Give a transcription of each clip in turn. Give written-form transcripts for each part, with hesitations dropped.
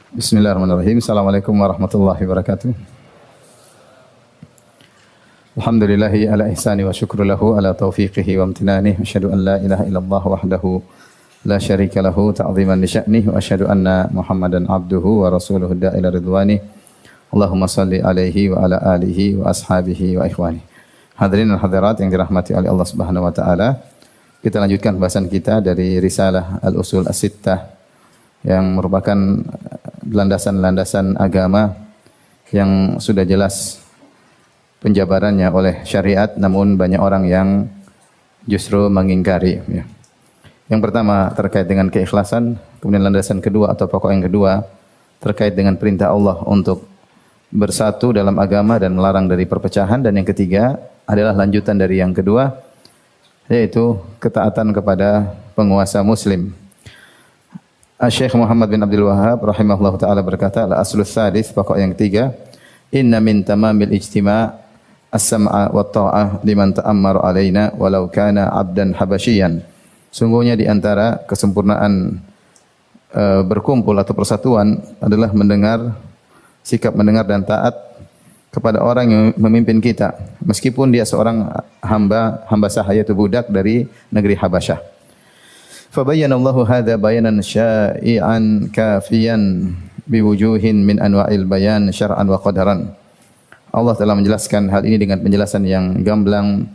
Bismillahirrahmanirrahim. Assalamualaikum warahmatullahi wabarakatuh. Alhamdulillahi ala ihsani wa syukru lahu ala taufiqihi wa amtinani. Asyhadu an la ilaha illallah wahdahu la syarika lahu ta'ziman li sya'nih wa asyhadu anna Muhammadan abduhu wa rasuluhu da'ila ridwani. Allahumma salli alaihi wa ala alihi wa ashabihi wa ikhwani. Hadirin dan hadirat yang dirahmati oleh Allah Subhanahu wa taala. Kita lanjutkan bahasan kita dari Risalah Al-Usul As-Sittah yang merupakan landasan-landasan agama yang sudah jelas penjabarannya oleh syariat, namun banyak orang yang justru mengingkari. Yang pertama terkait dengan keikhlasan, kemudian landasan kedua atau pokok yang kedua terkait dengan perintah Allah untuk bersatu dalam agama dan melarang dari perpecahan, dan yang ketiga adalah lanjutan dari yang kedua, yaitu ketaatan kepada penguasa muslim. Syekh Muhammad bin Abdul Wahhab rahimahullah ta'ala berkata, al-aslus sadis, pokok yang ketiga, inna min tamamil ijtima' as-sam'a wa ta'ah liman ta'ammar alaina walau kana abdan habasyian. Sungguhnya di antara kesempurnaan berkumpul atau persatuan adalah mendengar, sikap mendengar dan taat kepada orang yang memimpin kita, meskipun dia seorang hamba sahaya atau budak dari negeri Habasyah. Fabayyana Allahu hadza bayanan sya'i'an kafiyan biwujuhin min anwa'il bayan syar'an wa qadaran. Allah telah menjelaskan hal ini dengan penjelasan yang gamblang,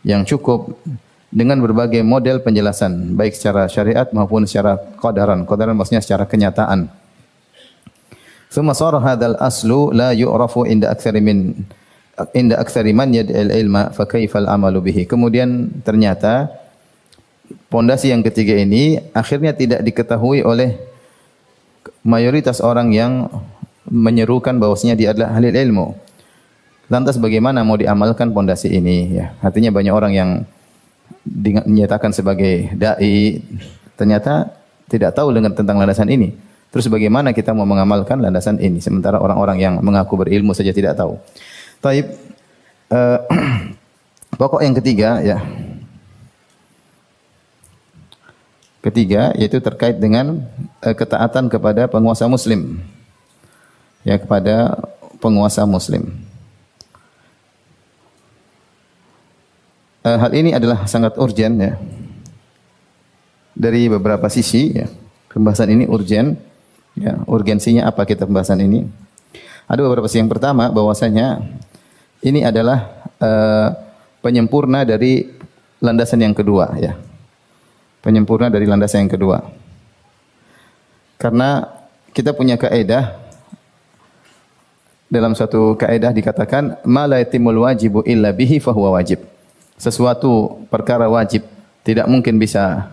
yang cukup, dengan berbagai model penjelasan, baik secara syariat maupun secara qadaran. Qadaran maksudnya secara kenyataan. Tsumma sara hadzal aslu la yu'rafu inda aktsari man yad'il ilma fa kaifal amalu bihi. Kemudian ternyata pondasi yang ketiga ini akhirnya tidak diketahui oleh mayoritas orang yang menyerukan bahwasanya dia adalah ahli ilmu. Lantas bagaimana mau diamalkan pondasi ini? Ya, artinya banyak orang yang dinyatakan sebagai dai ternyata tidak tahu tentang landasan ini. Terus bagaimana kita mau mengamalkan landasan ini sementara orang-orang yang mengaku berilmu saja tidak tahu? Taib, pokok yang ketiga ya. Ketiga yaitu terkait dengan ketaatan kepada penguasa muslim. Ya, kepada penguasa muslim. Hal ini adalah sangat urgen ya. Dari beberapa sisi ya. Pembahasan ini urgen. Ya, urgensinya apa kita pembahasan ini? Ada beberapa sisi. Yang pertama bahwasanya ini adalah penyempurna dari landasan yang kedua ya. Penyempurna dari landasan yang kedua. Karena kita punya kaidah, dalam suatu kaidah dikatakan ma la yatimul wajibu illa bihi fahuwa wajib. Sesuatu perkara wajib tidak mungkin bisa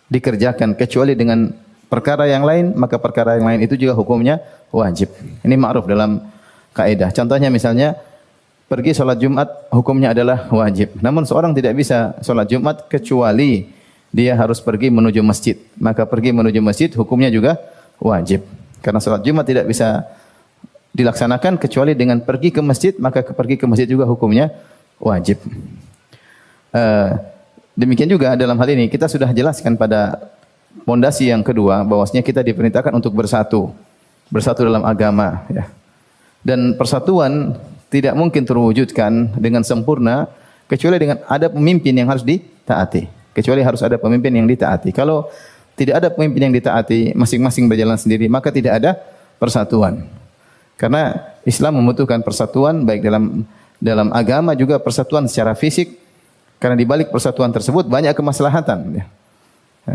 dikerjakan kecuali dengan perkara yang lain, maka perkara yang lain itu juga hukumnya wajib. Ini ma'ruf dalam kaidah. Contohnya misalnya pergi salat Jumat hukumnya adalah wajib. Namun seorang tidak bisa salat Jumat kecuali dia harus pergi menuju masjid. Maka pergi menuju masjid hukumnya juga wajib. Karena salat Jumat tidak bisa dilaksanakan kecuali dengan pergi ke masjid, maka pergi ke masjid juga hukumnya wajib. Demikian juga dalam hal ini kita sudah jelaskan pada pondasi yang kedua bahwasanya kita diperintahkan untuk bersatu dalam agama ya. Dan persatuan tidak mungkin terwujudkan dengan sempurna kecuali dengan ada pemimpin yang harus ditaati. Kecuali harus ada pemimpin yang ditaati. Kalau tidak ada pemimpin yang ditaati, masing-masing berjalan sendiri, maka tidak ada persatuan. Karena Islam membutuhkan persatuan baik dalam agama juga persatuan secara fisik. Karena di balik persatuan tersebut banyak kemaslahatan. Ya.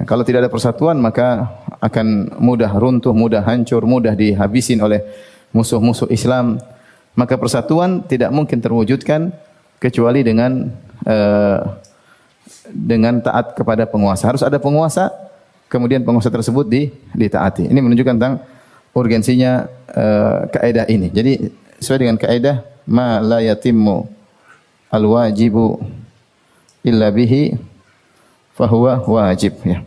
Kalau tidak ada persatuan maka akan mudah runtuh, mudah hancur, mudah dihabisin oleh musuh-musuh Islam. Maka persatuan tidak mungkin terwujudkan kecuali dengan taat kepada penguasa. Harus ada penguasa, kemudian penguasa tersebut ditaati. Ini menunjukkan tentang urgensinya kaidah ini. Jadi sesuai dengan kaidah ma la yatimmu al-wajibu illa bihi fahuwa wajib ya.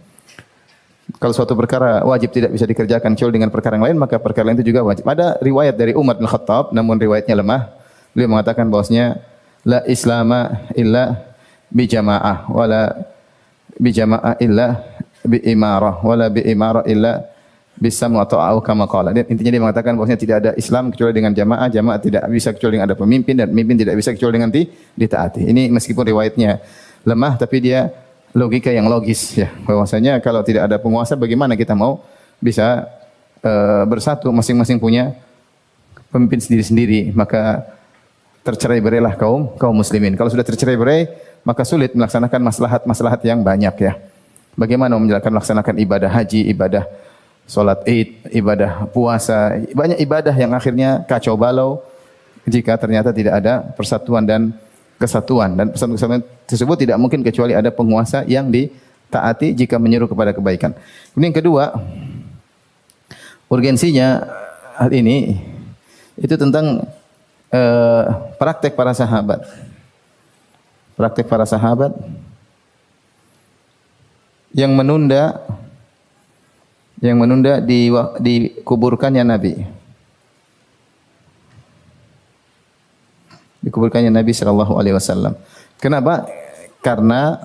Kalau suatu perkara wajib tidak bisa dikerjakan kecuali dengan perkara yang lain, maka perkara lain itu juga wajib. Ada riwayat dari Umar bin Khattab, namun riwayatnya lemah. Beliau mengatakan bahwasanya la islama illa bi jamaah wala bi jamaah illa bi imarah wala bi imarah illa bisam atau au kama qala. Intinya dia mengatakan bahwasanya tidak ada Islam kecuali dengan jamaah, jamaah tidak bisa kecuali dengan ada pemimpin, dan pemimpin tidak bisa kecuali dengan ditaati. Ini meskipun riwayatnya lemah tapi dia logika yang logis ya. Bahwasanya kalau tidak ada penguasa bagaimana kita mau bisa bersatu, masing-masing punya pemimpin sendiri-sendiri, maka tercerai-berailah kaum muslimin. Kalau sudah tercerai-berai maka sulit melaksanakan maslahat-maslahat yang banyak ya. Bagaimana melaksanakan ibadah haji, ibadah salat Id, ibadah puasa, banyak ibadah yang akhirnya kacau balau jika ternyata tidak ada persatuan dan kesatuan. Dan persatuan tersebut tidak mungkin kecuali ada penguasa yang ditaati jika menyeru kepada kebaikan. Kemudian yang kedua, urgensinya hal ini itu tentang praktek para sahabat. Praktek para sahabat yang menunda dikuburkannya Nabi. Dikuburkannya Nabi sallallahu alaihi wasallam. Kenapa? Karena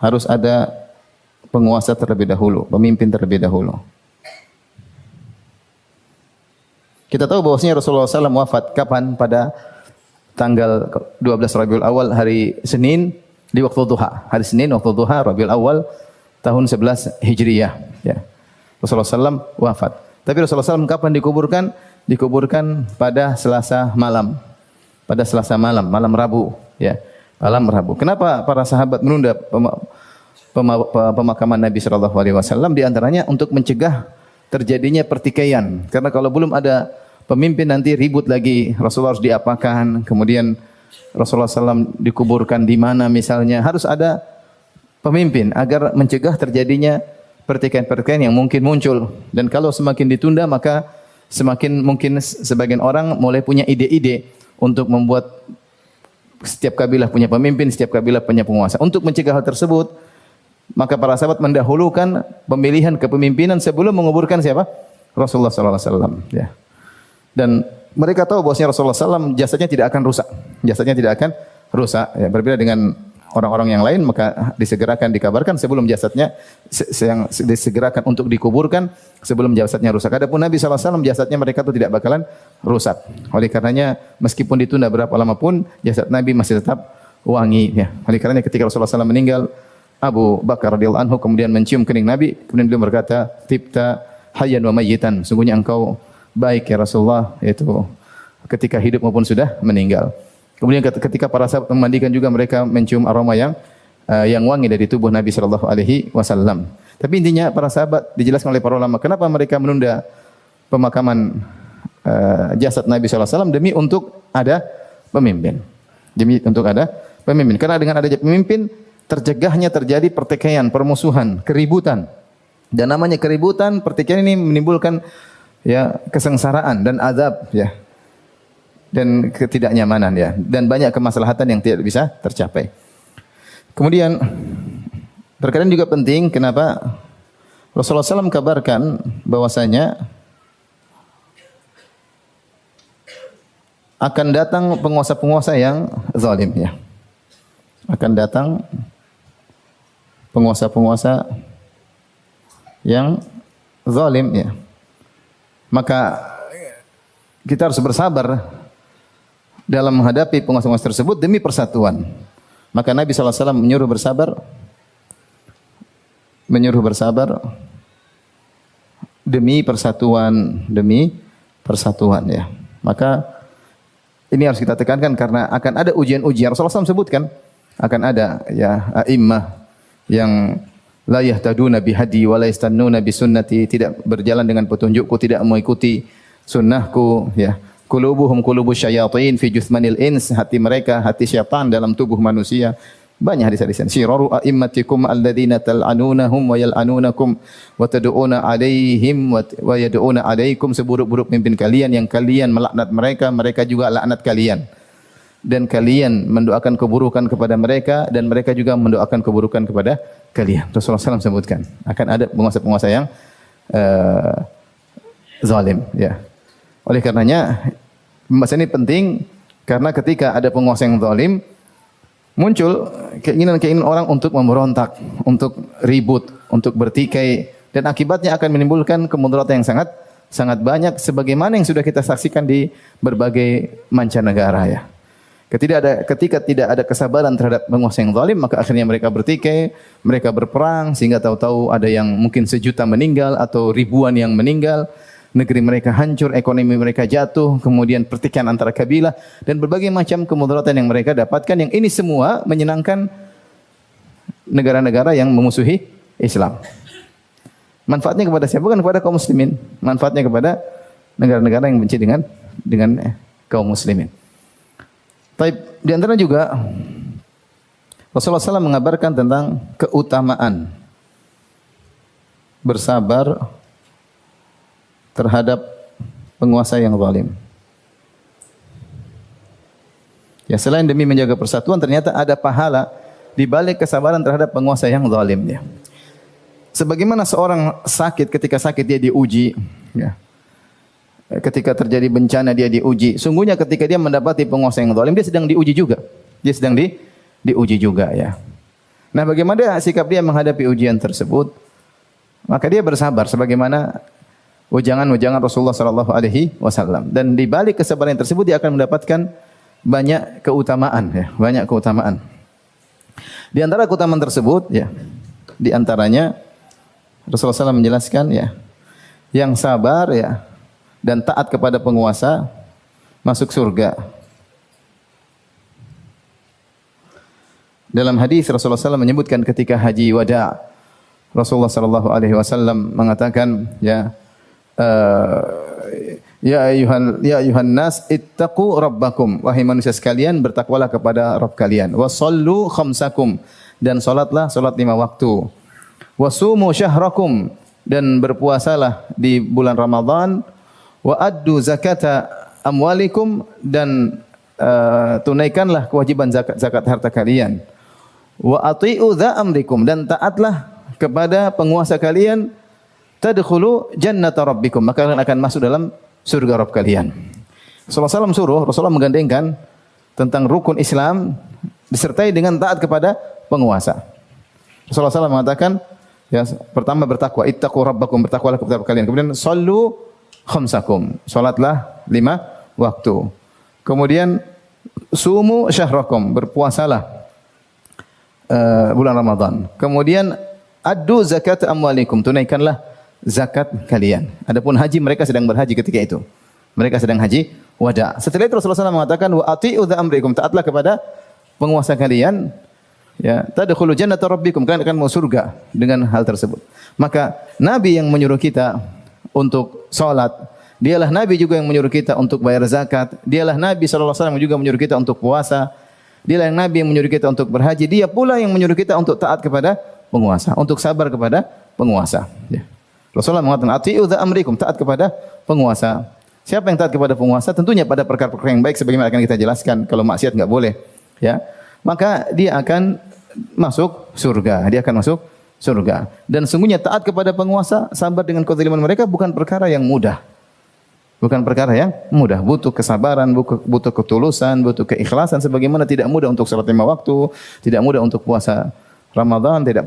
harus ada penguasa terlebih dahulu, pemimpin terlebih dahulu. Kita tahu bahwasanya Rasulullah SAW wafat kapan? Pada tanggal 12 Rabiul Awal, hari Senin di waktu duha. Hari Senin waktu duha Rabiul Awal tahun 11 Hijriyah. Ya. Rasulullah SAW wafat. Tapi Rasulullah SAW kapan dikuburkan? Dikuburkan pada Selasa malam. Pada Selasa malam, malam Rabu. Ya. Malam Rabu. Kenapa para sahabat menunda pemakaman Nabi SAW? Di antaranya untuk mencegah terjadinya pertikaian. Karena kalau belum ada pemimpin nanti ribut lagi. Rasulullah harus diapakan, kemudian Rasulullah SAW dikuburkan di mana misalnya. Harus ada pemimpin agar mencegah terjadinya pertikaian-pertikaian yang mungkin muncul. Dan kalau semakin ditunda maka semakin mungkin sebagian orang mulai punya ide-ide untuk membuat setiap kabilah punya pemimpin, setiap kabilah punya penguasa. Untuk mencegah hal tersebut, maka para sahabat mendahulukan pemilihan kepemimpinan sebelum menguburkan siapa? Rasulullah SAW. Ya. Dan mereka tahu bahwasanya Rasulullah SAW jasadnya tidak akan rusak. Jasadnya tidak akan rusak. Ya, berbeda dengan orang-orang yang lain, maka disegerakan, dikabarkan sebelum jasadnya yang disegerakan untuk dikuburkan sebelum jasadnya rusak. Adapun Nabi SAW jasadnya mereka itu tidak bakalan rusak. Oleh karenanya meskipun ditunda berapa lama pun jasad Nabi masih tetap wangi. Ya. Oleh karenanya ketika Rasulullah SAW meninggal, Abu Bakar radhiyallahu anhu kemudian mencium kening Nabi, kemudian beliau berkata, "Tibta hayyan wa mayyitan." Sungguhnya engkau baik ya Rasulullah, yaitu ketika hidup maupun sudah meninggal. Kemudian ketika para sahabat memandikan juga mereka mencium aroma yang wangi dari tubuh Nabi sallallahu alaihi wasallam. Tapi intinya para sahabat dijelaskan oleh para ulama kenapa mereka menunda pemakaman jasad Nabi sallallahu alaihi wasallam demi untuk ada pemimpin. Demi untuk ada pemimpin. Karena dengan adanya pemimpin tercegahnya terjadi pertikaian, permusuhan, keributan. Dan namanya keributan, pertikaian ini menimbulkan ya kesengsaraan dan azab ya. Dan ketidaknyamanan ya, dan banyak kemaslahatan yang tidak bisa tercapai. Kemudian terkadang juga penting kenapa Rasulullah SAW kabarkan bahwasanya akan datang penguasa-penguasa yang zalim ya. Akan datang penguasa-penguasa yang zalim ya. Maka kita harus bersabar dalam menghadapi penguasa-penguasa tersebut demi persatuan. Maka Nabi SAW menyuruh bersabar demi persatuan ya. Maka ini harus kita tekankan karena akan ada ujian-ujian. Rasulullah SAW sebutkan akan ada ya a'immah yang la yahtaduna bihadi wa la yastannuna bi sunnati, tidak berjalan dengan petunjukku, tidak mengikuti sunnahku ya. Qulubuhum qulubus syayatin fi juthmanil ins, hati mereka hati syaitan dalam tubuh manusia. Banyak hadis-hadis. Syiraru a'immatikum alladzina tal'anunahum wa yal'anunakum wa tad'una 'alaihim wa yad'una 'alaikum, seburuk-buruk pemimpin kalian yang kalian melaknat mereka, mereka juga laknat kalian. Dan kalian mendoakan keburukan kepada mereka dan mereka juga mendoakan keburukan kepada kalian. Rasulullah SAW sebutkan akan ada penguasa-penguasa yang zalim ya. Oleh karenanya pembahasan ini penting karena ketika ada penguasa yang zalim muncul keinginan-keinginan orang untuk memberontak, untuk ribut, untuk bertikai, dan akibatnya akan menimbulkan kemudaratan yang sangat banyak sebagaimana yang sudah kita saksikan di berbagai mancanegara ya. Ketika tidak ada kesabaran terhadap penguasa yang zalim, maka akhirnya mereka bertikai, mereka berperang sehingga tahu-tahu ada yang mungkin 1 juta meninggal atau ribuan yang meninggal, negeri mereka hancur, ekonomi mereka jatuh, kemudian pertikaian antara kabilah dan berbagai macam kemudaratan yang mereka dapatkan, yang ini semua menyenangkan negara-negara yang memusuhi Islam. Manfaatnya kepada siapa? Bukan kepada kaum muslimin. Manfaatnya kepada negara-negara yang benci dengan kaum muslimin. Taib, di antara juga Rasulullah SAW mengabarkan tentang keutamaan bersabar terhadap penguasa yang zalim. Ya, selain demi menjaga persatuan, ternyata ada pahala di balik kesabaran terhadap penguasa yang zalim ya. Sebagaimana seorang sakit, ketika sakit dia diuji ya. Ketika terjadi bencana dia diuji. Sungguhnya ketika dia mendapati penguasa yang zalim, dia sedang diuji juga. Dia sedang diuji juga ya. Nah, bagaimana sikap dia menghadapi ujian tersebut? Maka dia bersabar sebagaimana ujangan-ujangan Rasulullah sallallahu alaihi wasallam. Dan di balik kesabaran tersebut dia akan mendapatkan banyak keutamaan ya, banyak keutamaan. Di antara keutamaan tersebut ya, di antaranya Rasulullah SAW menjelaskan ya, yang sabar ya dan taat kepada penguasa masuk surga. Dalam hadis Rasulullah SAW menyebutkan ketika haji wada, Rasulullah SAW mengatakan ya, ya ayuhan nas ittaqu rabbakum, wahai manusia sekalian bertakwalah kepada Rabb kalian, wasallu khamsakum, dan salatlah salat 5 waktu, wasumu syahrakum, dan berpuasalah di bulan Ramadan, wa addu zakata amwalikum, dan tunaikanlah kewajiban zakat harta kalian, wa ati'u dha amrikum, dan taatlah kepada penguasa kalian, tadkhulu jannata rabbikum, maka kalian akan masuk dalam surga Rabb kalian. Rasulullah SAW Rasulullah menggandengkan tentang rukun Islam disertai dengan taat kepada penguasa. Rasulullah SAW mengatakan ya, pertama bertakwa, ittaqu rabbakum, bertakwalah kepada kalian. Kemudian sallu khamsakum, salatlah 5 waktu. Kemudian sumu syahrakum, berpuasalah bulan Ramadan. Kemudian addu zakat amwalikum, tunaikanlah zakat kalian. Adapun haji, mereka sedang berhaji ketika itu. Mereka sedang haji wada. Setelah itu Rasulullah SAW mengatakan wa ati'u dha amrikum, taatlah kepada penguasa kalian. Ya, tadkhulu jannata rabbikum, kalian akan masuk surga dengan hal tersebut. Maka Nabi yang menyuruh kita untuk salat, dialah Nabi juga yang menyuruh kita untuk bayar zakat, dialah Nabi sallallahu alaihi wasallam juga menyuruh kita untuk puasa, dialah yang Nabi yang menyuruh kita untuk berhaji, dia pula yang menyuruh kita untuk taat kepada penguasa, untuk sabar kepada penguasa. Ya. Rasulullah mengatakan ati'u dha amrikum, taat kepada penguasa. Siapa yang taat kepada penguasa? Tentunya pada perkara-perkara yang baik sebagaimana akan kita jelaskan. Kalau maksiat enggak boleh, ya. Maka dia akan masuk surga. Dia akan masuk surga. Dan sungguhnya taat kepada penguasa, sabar dengan kezaliman mereka bukan perkara yang mudah. Bukan perkara yang mudah. Butuh kesabaran, butuh ketulusan, butuh keikhlasan. Sebagaimana tidak mudah untuk salat 5 waktu, tidak mudah untuk puasa Ramadan, tidak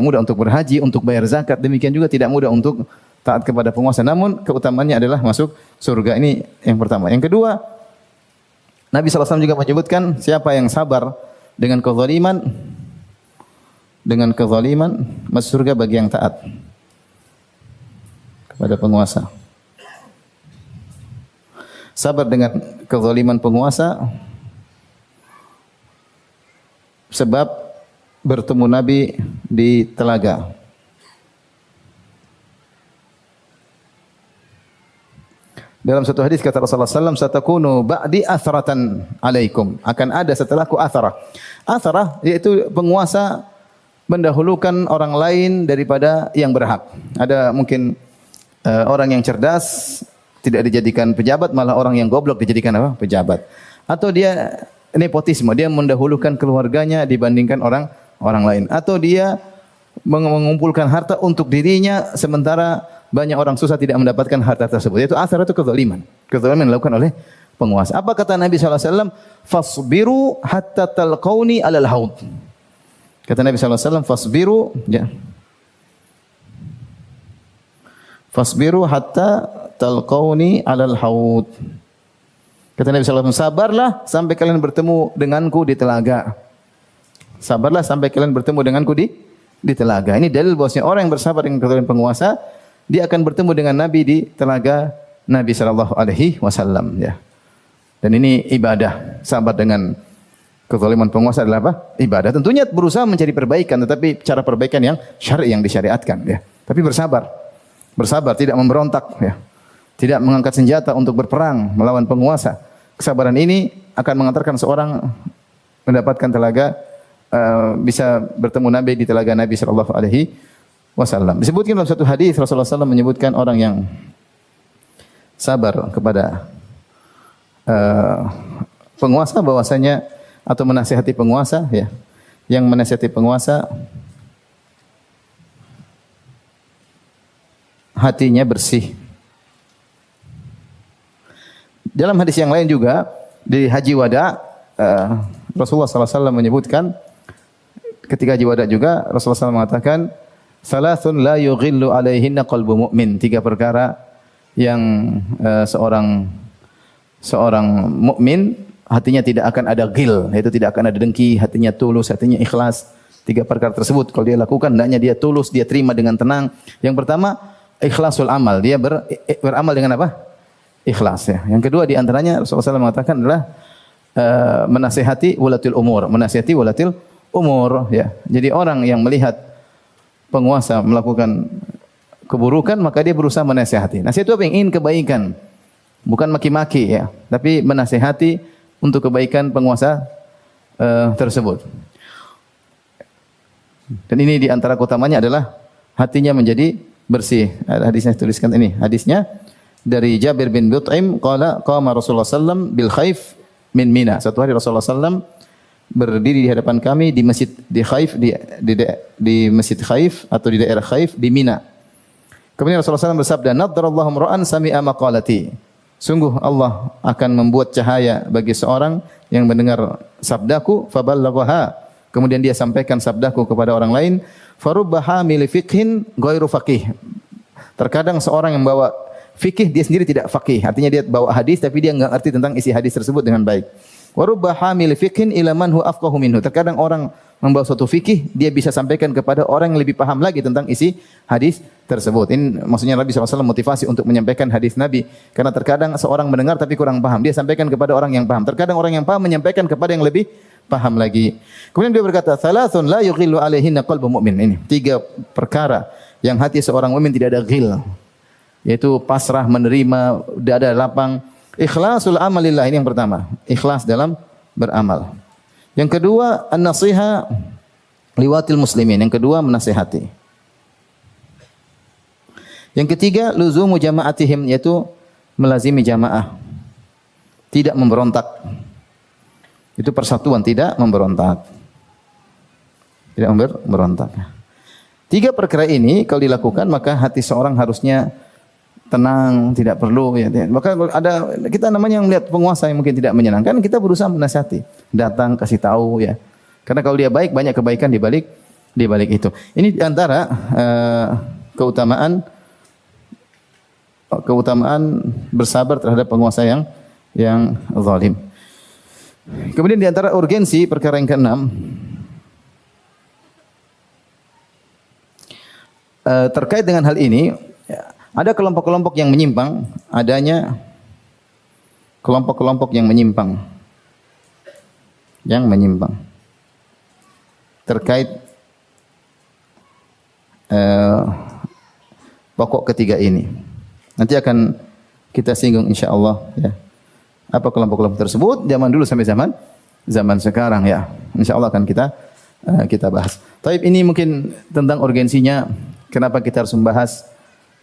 mudah untuk berhaji, untuk bayar zakat. Demikian juga tidak mudah untuk taat kepada penguasa. Namun keutamaannya adalah masuk surga. Ini yang pertama. Yang kedua, Nabi SAW juga menyebutkan siapa yang sabar dengan kezaliman, masuk surga bagi yang taat kepada penguasa. Sabar dengan kezaliman penguasa sebab bertemu Nabi di telaga. Dalam satu hadis kata Rasulullah SAW, satakunu ba'di athratan alaikum, akan ada setelahku atharah. Atharah yaitu penguasa mendahulukan orang lain daripada yang berhak. Ada mungkin orang yang cerdas tidak dijadikan pejabat, malah orang yang goblok dijadikan apa? Pejabat. Atau dia nepotisme, dia mendahulukan keluarganya dibandingkan orang lain. Atau dia mengumpulkan harta untuk dirinya sementara banyak orang susah tidak mendapatkan harta tersebut. Itu athar, itu kezaliman. Kezaliman yang dilakukan oleh penguasa. Apa kata Nabi SAW? Fasbiru hatta talqauni alal haud. Kata Nabi SAW, fasbiru, ya. Fasbiru hatta talqauni 'alal haud. Kata Nabi sallallahu alaihi wasallam, sabarlah sampai kalian bertemu denganku di telaga. Sabarlah sampai kalian bertemu denganku di telaga. Ini dalil bahwasanya orang yang bersabar dengan kezaliman penguasa, dia akan bertemu dengan Nabi di telaga Nabi sallallahu alaihi wasallam, ya. Dan ini ibadah. Sabar dengan kezaliman penguasa adalah apa? Ibadah. Tentunya berusaha mencari perbaikan, tetapi cara perbaikan yang syar'i, yang disyariatkan, ya. Tapi bersabar. Bersabar, tidak memberontak, ya. Tidak mengangkat senjata untuk berperang melawan penguasa. Kesabaran ini akan mengantarkan seorang mendapatkan telaga, bisa bertemu Nabi di telaga Nabi sallallahu alaihi wasallam. Disebutkan dalam satu hadis Rasulullah SAW menyebutkan orang yang sabar kepada penguasa bahwasanya, atau menasihati penguasa, ya, yang menasihati penguasa hatinya bersih. Dalam hadis yang lain juga di Haji Wada, Rasulullah SAW menyebutkan ketika Haji Wada juga Rasulullah SAW mengatakan, salasun la yughillu alaihinna qalbu mu'min. 3 perkara yang seorang mukmin hatinya tidak akan ada ghil, yaitu tidak akan ada dengki, hatinya tulus, hatinya ikhlas. 3 perkara tersebut kalau dia lakukan, hendaknya dia tulus, dia terima dengan tenang. Yang pertama, ikhlasul amal. Dia beramal dengan apa? Ikhlas, ya. Yang kedua di antaranya Rasulullah SAW mengatakan adalah menasihati wulatil umur, ya. Jadi orang yang melihat penguasa melakukan keburukan, maka dia berusaha menasihati. Nasihat itu apa? Yang ingin kebaikan, bukan maki-maki, ya, tapi menasihati untuk kebaikan penguasa tersebut. Dan ini di antara keutamanya adalah hatinya menjadi bersih. Hadisnya tuliskan ini. Hadisnya dari Jabir bin Mut'im qala qama Rasulullah sallam bil Khaif min Mina. Satu hari Rasulullah sallam berdiri di hadapan kami di masjid di Khaif, di masjid Khaif atau di daerah Khaif di Mina. Kemudian Rasulullah sallam bersabda, "Naddarallahu ra'an sami'a maqalati." Sungguh Allah akan membuat cahaya bagi seorang yang mendengar sabdaku, faballaghaha. Kemudian dia sampaikan sabdaku kepada orang lain, farubba hamil fiqhin ghairu faqih. Terkadang seorang yang bawa fikih dia sendiri tidak faqih, artinya dia bawa hadis tapi dia enggak ngerti tentang isi hadis tersebut dengan baik. Wa rubba hamil fiqhin ila man huwa afqahu minhu. Terkadang orang membawa suatu fikih, dia bisa sampaikan kepada orang yang lebih paham lagi tentang isi hadis tersebut. Ini maksudnya Nabi SAW motivasi untuk menyampaikan hadis Nabi. Karena terkadang seorang mendengar tapi kurang paham, dia sampaikan kepada orang yang paham. Terkadang orang yang paham menyampaikan kepada yang lebih paham lagi. Kemudian dia berkata, "Thalathun la yughillu alaihinna qalbu mu'min." Ini 3 perkara yang hati seorang mukmin tidak ada ghil, yaitu pasrah, menerima, dada lapang. Ikhlasul amalillah, ini yang pertama, ikhlas dalam beramal. Yang kedua, an-nasiha liwatil muslimin. Yang kedua, menasihati. Yang ketiga, luzumu jama'atihim, yaitu melazimi jamaah. Tidak memberontak. Itu persatuan, tidak memberontak. Tidak memberontak. 3 perkara ini kalau dilakukan, maka hati seorang harusnya tenang, tidak perlu, ya. Maka ada kita namanya yang melihat penguasa yang mungkin tidak menyenangkan, kita berusaha menasihati, datang kasih tahu, ya. Karena kalau dia baik, banyak kebaikan di balik itu. Ini di antara keutamaan bersabar terhadap penguasa yang zalim. Kemudian di antara urgensi perkara yang ke-6, terkait dengan hal ini, ada kelompok-kelompok yang menyimpang, adanya kelompok-kelompok yang menyimpang terkait pokok ketiga ini. Nanti akan kita singgung insyaallah, ya. Apa kelompok-kelompok tersebut zaman dulu sampai zaman sekarang, ya. Insyaallah akan kita bahas. Taib, ini mungkin tentang urgensinya kenapa kita harus membahas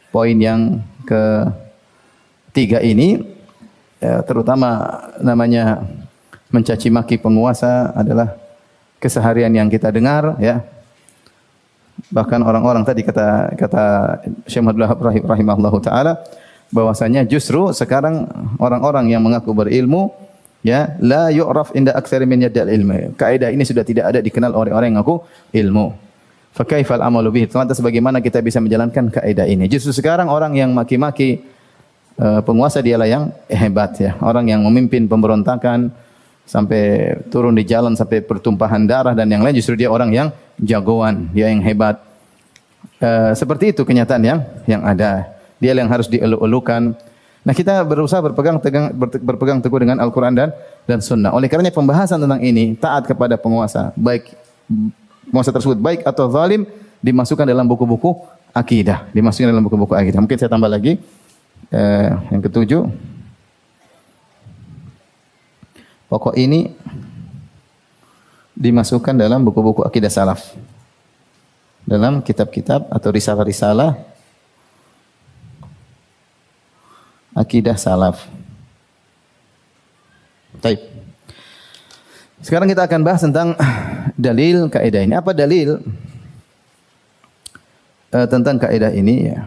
poin yang ketiga ini, ya, terutama namanya mencaci maki penguasa adalah keseharian yang kita dengar, ya. Bahkan orang-orang tadi kata Syekh Abdul Wahab rahimahullahu taala bahwasanya justru sekarang orang-orang yang mengaku berilmu, ya, la yu'raf inda aktsari min yadil ilmi. Kaidah ini sudah tidak ada dikenal oleh orang yang mengaku ilmu. Fa kaifal amalu bihi? Lantas bagaimana kita bisa menjalankan kaidah ini? Justru sekarang orang yang maki-maki penguasa dialah yang hebat ya. Orang yang memimpin pemberontakan sampai turun di jalan sampai pertumpahan darah dan yang lain, justru dia orang yang jagoan, dia yang hebat. Seperti itu kenyataan yang ada. Dia yang harus dielu-elukan. Nah, kita berusaha berpegang teguh dengan Al-Quran dan Sunnah. Oleh karenanya pembahasan tentang ini, taat kepada penguasa, baik penguasa tersebut baik atau zalim, dimasukkan dalam buku-buku akidah. Dimasukkan dalam buku-buku akidah. Mungkin saya tambah lagi. Yang ketujuh, pokok ini dimasukkan dalam buku-buku akidah salaf, dalam kitab-kitab atau risalah-risalah akidah salaf. Baik. Sekarang kita akan bahas tentang dalil kaidah ini. Apa dalil tentang kaidah ini ya?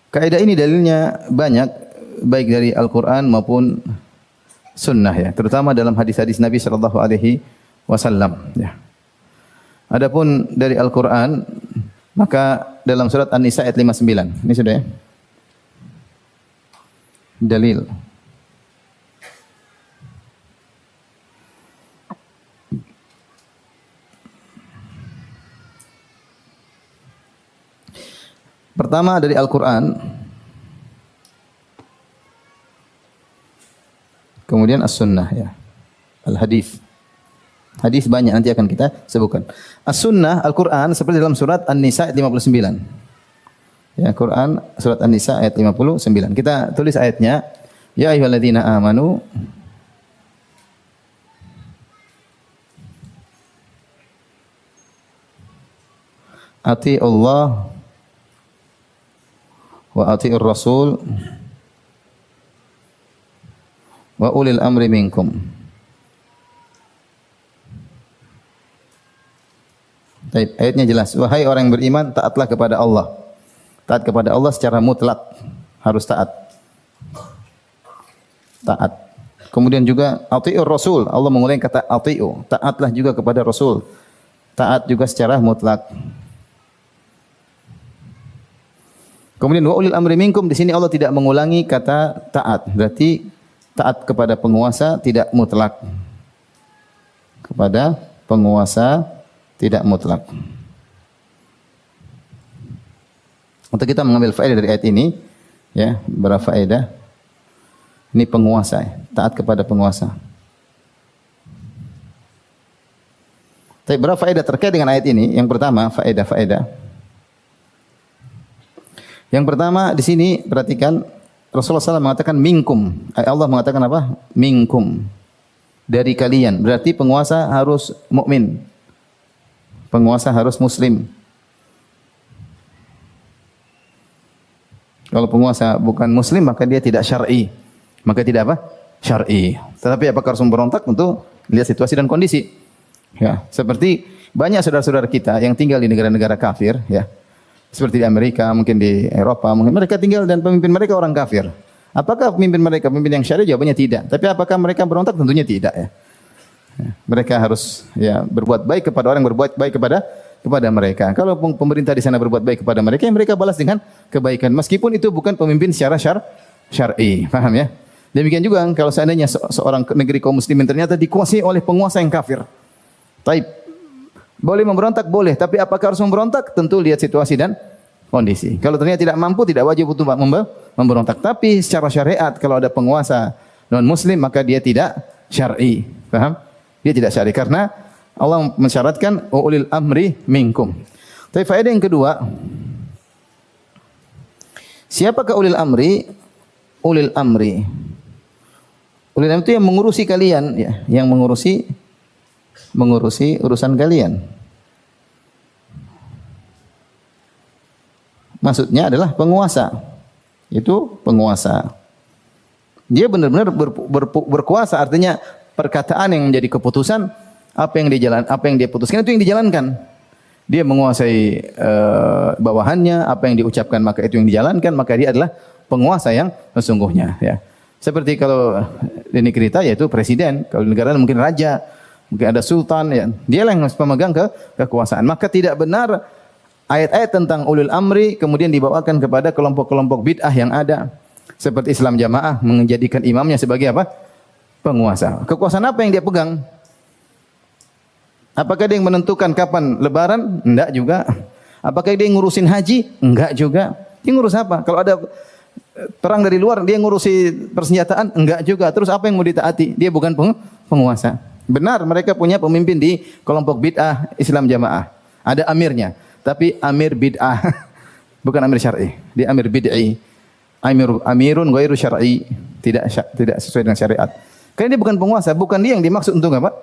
Kaidah ini dalilnya banyak, baik dari Al-Quran maupun Sunnah ya, terutama dalam hadis-hadis Nabi sallallahu alaihi wasallam ya. Adapun dari Al-Quran, maka dalam surat An-Nisa ayat 59. Ini sudah ya. Dalil. Pertama dari Al-Quran, kemudian As-Sunnah ya, Al-Hadis. Hadis banyak nanti akan kita sebutkan. As-Sunnah, Al-Quran seperti dalam surat An-Nisa ayat 59. Ya, Quran surat An-Nisa ayat 59. Kita tulis ayatnya. Ya ayyuhalladzina amanu ati Allah wa ati'ur rasul wa ulil amri minkum. Baik, ayatnya jelas. Wahai orang yang beriman, taatlah kepada Allah. Taat kepada Allah secara mutlak, harus taat. Taat. Kemudian juga ati'ur rasul. Allah mengulangi kata ati'u. Taatlah juga kepada Rasul. Taat juga secara mutlak. Kemudian wa ulil amri minkum, di sini Allah tidak mengulangi kata taat. Berarti taat kepada penguasa tidak mutlak. Kepada penguasa tidak mutlak. Untuk kita mengambil faedah dari ayat ini, ya, berapa faedah? Ini penguasa, ya, taat kepada penguasa. Tapi berapa faedah terkait dengan ayat ini? Yang pertama, faedah. Yang pertama di sini perhatikan Rasulullah SAW mengatakan minkum. Allah mengatakan apa? Minkum. Dari kalian. Berarti penguasa harus mukmin. Penguasa harus muslim. Kalau penguasa bukan muslim maka dia tidak syar'i. Maka tidak apa? Syar'i. Tetapi apakah harus memberontak? Tentu lihat situasi dan kondisi. Ya, seperti banyak saudara-saudara kita yang tinggal di negara-negara kafir, ya. Seperti di Amerika, mungkin di Eropa, mungkin mereka tinggal dan pemimpin mereka orang kafir. Apakah pemimpin mereka pemimpin yang syar'i? Jawabannya tidak. Tapi apakah mereka berontak? Tentunya tidak ya. Mereka harus ya berbuat baik kepada orang yang berbuat baik kepada mereka. Kalau pemerintah di sana berbuat baik kepada mereka, ya mereka balas dengan kebaikan. Meskipun itu bukan pemimpin secara syar'i. Paham ya? Demikian juga kalau seandainya seorang negeri kaum muslimin ternyata dikuasai oleh penguasa yang kafir. Taib. Boleh memberontak? Boleh. Tapi apakah harus memberontak? Tentu lihat situasi dan kondisi. Kalau ternyata tidak mampu, tidak wajib untuk memberontak. Tapi secara syariat, kalau ada penguasa non-muslim, maka dia tidak syar'i. Paham? Dia tidak syar'i. Karena Allah mensyaratkan, ulil amri minkum. Tapi faedah yang kedua, siapakah ulil amri? Ulil amri. Ulil amri itu yang mengurusi kalian. Ya, yang mengurusi urusan kalian. Maksudnya adalah penguasa. Itu penguasa. Dia benar-benar berkuasa, artinya perkataan yang menjadi keputusan, apa yang dia putuskan itu yang dijalankan. Dia menguasai bawahannya, apa yang diucapkan maka itu yang dijalankan, maka dia adalah penguasa yang sesungguhnya, ya. Seperti kalau di negeri kita yaitu presiden, kalau di negara mungkin raja. mungkin ada sultan, ya. Dialah yang pemegang kekuasaan. Maka tidak benar ayat-ayat tentang ulul amri kemudian dibawakan kepada kelompok-kelompok bid'ah yang ada. Seperti Islam Jamaah menjadikan imamnya sebagai apa? Penguasa. Kekuasaan apa yang dia pegang? Apakah dia yang menentukan kapan lebaran? Enggak juga. Apakah dia yang ngurusin haji? Enggak juga. Dia ngurus apa? Kalau ada perang dari luar, dia ngurusi persenjataan? Enggak juga. Terus apa yang mau ditaati? Dia bukan penguasa. Benar, mereka punya pemimpin di kelompok bid'ah Islam Jamaah. Ada amirnya. Tapi amir bid'ah. Bukan amir syar'i. Dia amir bid'i. Amirun ghairu syar'i. Tidak sesuai dengan syariat. Karena dia bukan penguasa. Bukan dia yang dimaksud untuk apa?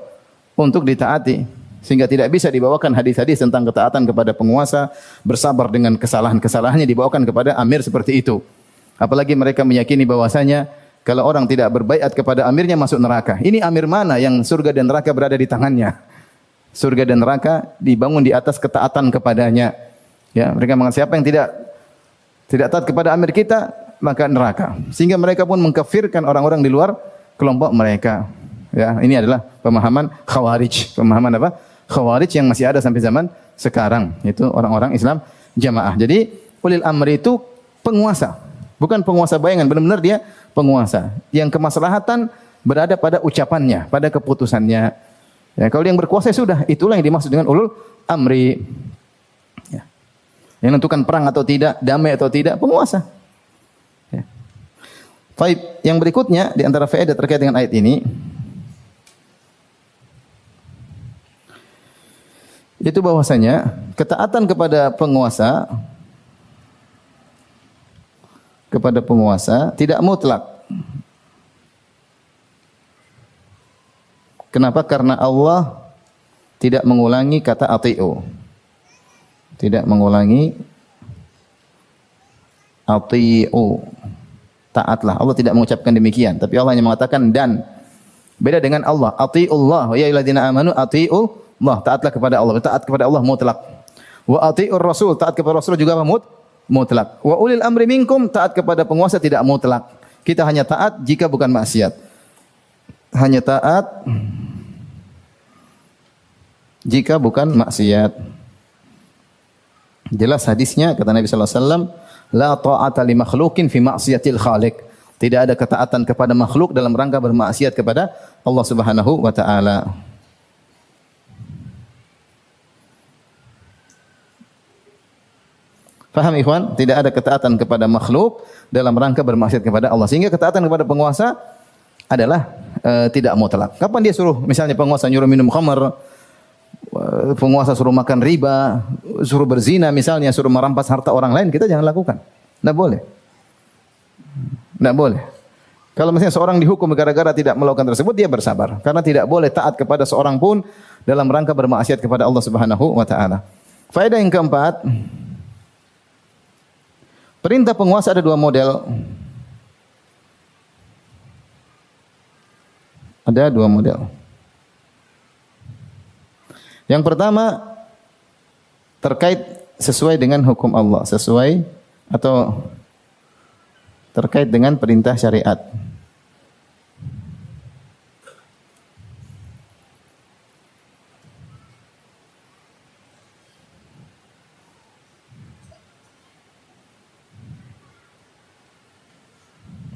Untuk ditaati. Sehingga tidak bisa dibawakan hadis-hadis tentang ketaatan kepada penguasa, bersabar dengan kesalahan-kesalahannya dibawakan kepada amir seperti itu. Apalagi mereka meyakini bahwasanya kalau orang tidak berbaiat kepada amirnya masuk neraka. Ini amir mana yang surga dan neraka berada di tangannya? Surga dan neraka dibangun di atas ketaatan kepadanya. Ya, mereka mengatakan siapa yang tidak taat kepada amir kita, maka neraka. Sehingga mereka pun mengkafirkan orang-orang di luar kelompok mereka. Ya, ini adalah pemahaman Khawarij. Pemahaman apa? Khawarij yang masih ada sampai zaman sekarang, yaitu orang-orang Islam Jamaah. Jadi ulil amri itu penguasa, bukan penguasa bayangan, benar-benar dia penguasa. Yang kemaslahatan berada pada ucapannya, pada keputusannya. Ya, kalau dia yang berkuasa sudah, itulah yang dimaksud dengan ulul amri. Ya. Yang menentukan perang atau tidak, damai atau tidak, penguasa. Ya. Baik, yang berikutnya di antara faedah terkait dengan ayat ini, itu bahwasanya ketaatan kepada penguasa tidak mutlak. Kenapa? Karena Allah tidak mengulangi kata ati'u. Tidak mengulangi ati'u. Taatlah. Allah tidak mengucapkan demikian, tapi Allah hanya mengatakan dan. Beda dengan Allah. Ati'ullah wa ya ayyuhalladzina amanu ati'u Allah, taatlah kepada Allah. Taat kepada Allah mutlak. Wa ati'ur rasul, taat kepada Rasul juga mutlak. Wa ulil amri minkum, taat kepada penguasa tidak mutlak. Kita hanya taat jika bukan maksiat. Hanya taat jika bukan maksiat. Jelas hadisnya kata Nabi sallallahu alaihi wasallam, la ta'ata li makhluqin fi maksiatil khaliq. Tidak ada ketaatan kepada makhluk dalam rangka bermaksiat kepada Allah Subhanahu wa taala. Faham ikhwan? Tidak ada ketaatan kepada makhluk dalam rangka bermaksiat kepada Allah. Sehingga ketaatan kepada penguasa adalah tidak mutlak. Kapan dia suruh, misalnya penguasa nyuruh minum khamar, penguasa suruh makan riba, suruh berzina misalnya, suruh merampas harta orang lain, kita jangan lakukan. Tidak boleh. Tidak boleh. Kalau misalnya seorang dihukum gara-gara tidak melakukan tersebut, dia bersabar. Karena tidak boleh taat kepada seorang pun dalam rangka bermaksiat kepada Allah Subhanahu wa taala. Faedah yang keempat, perintah penguasa ada dua model. Ada dua model. Yang pertama terkait sesuai dengan hukum Allah, sesuai atau terkait dengan perintah syariat.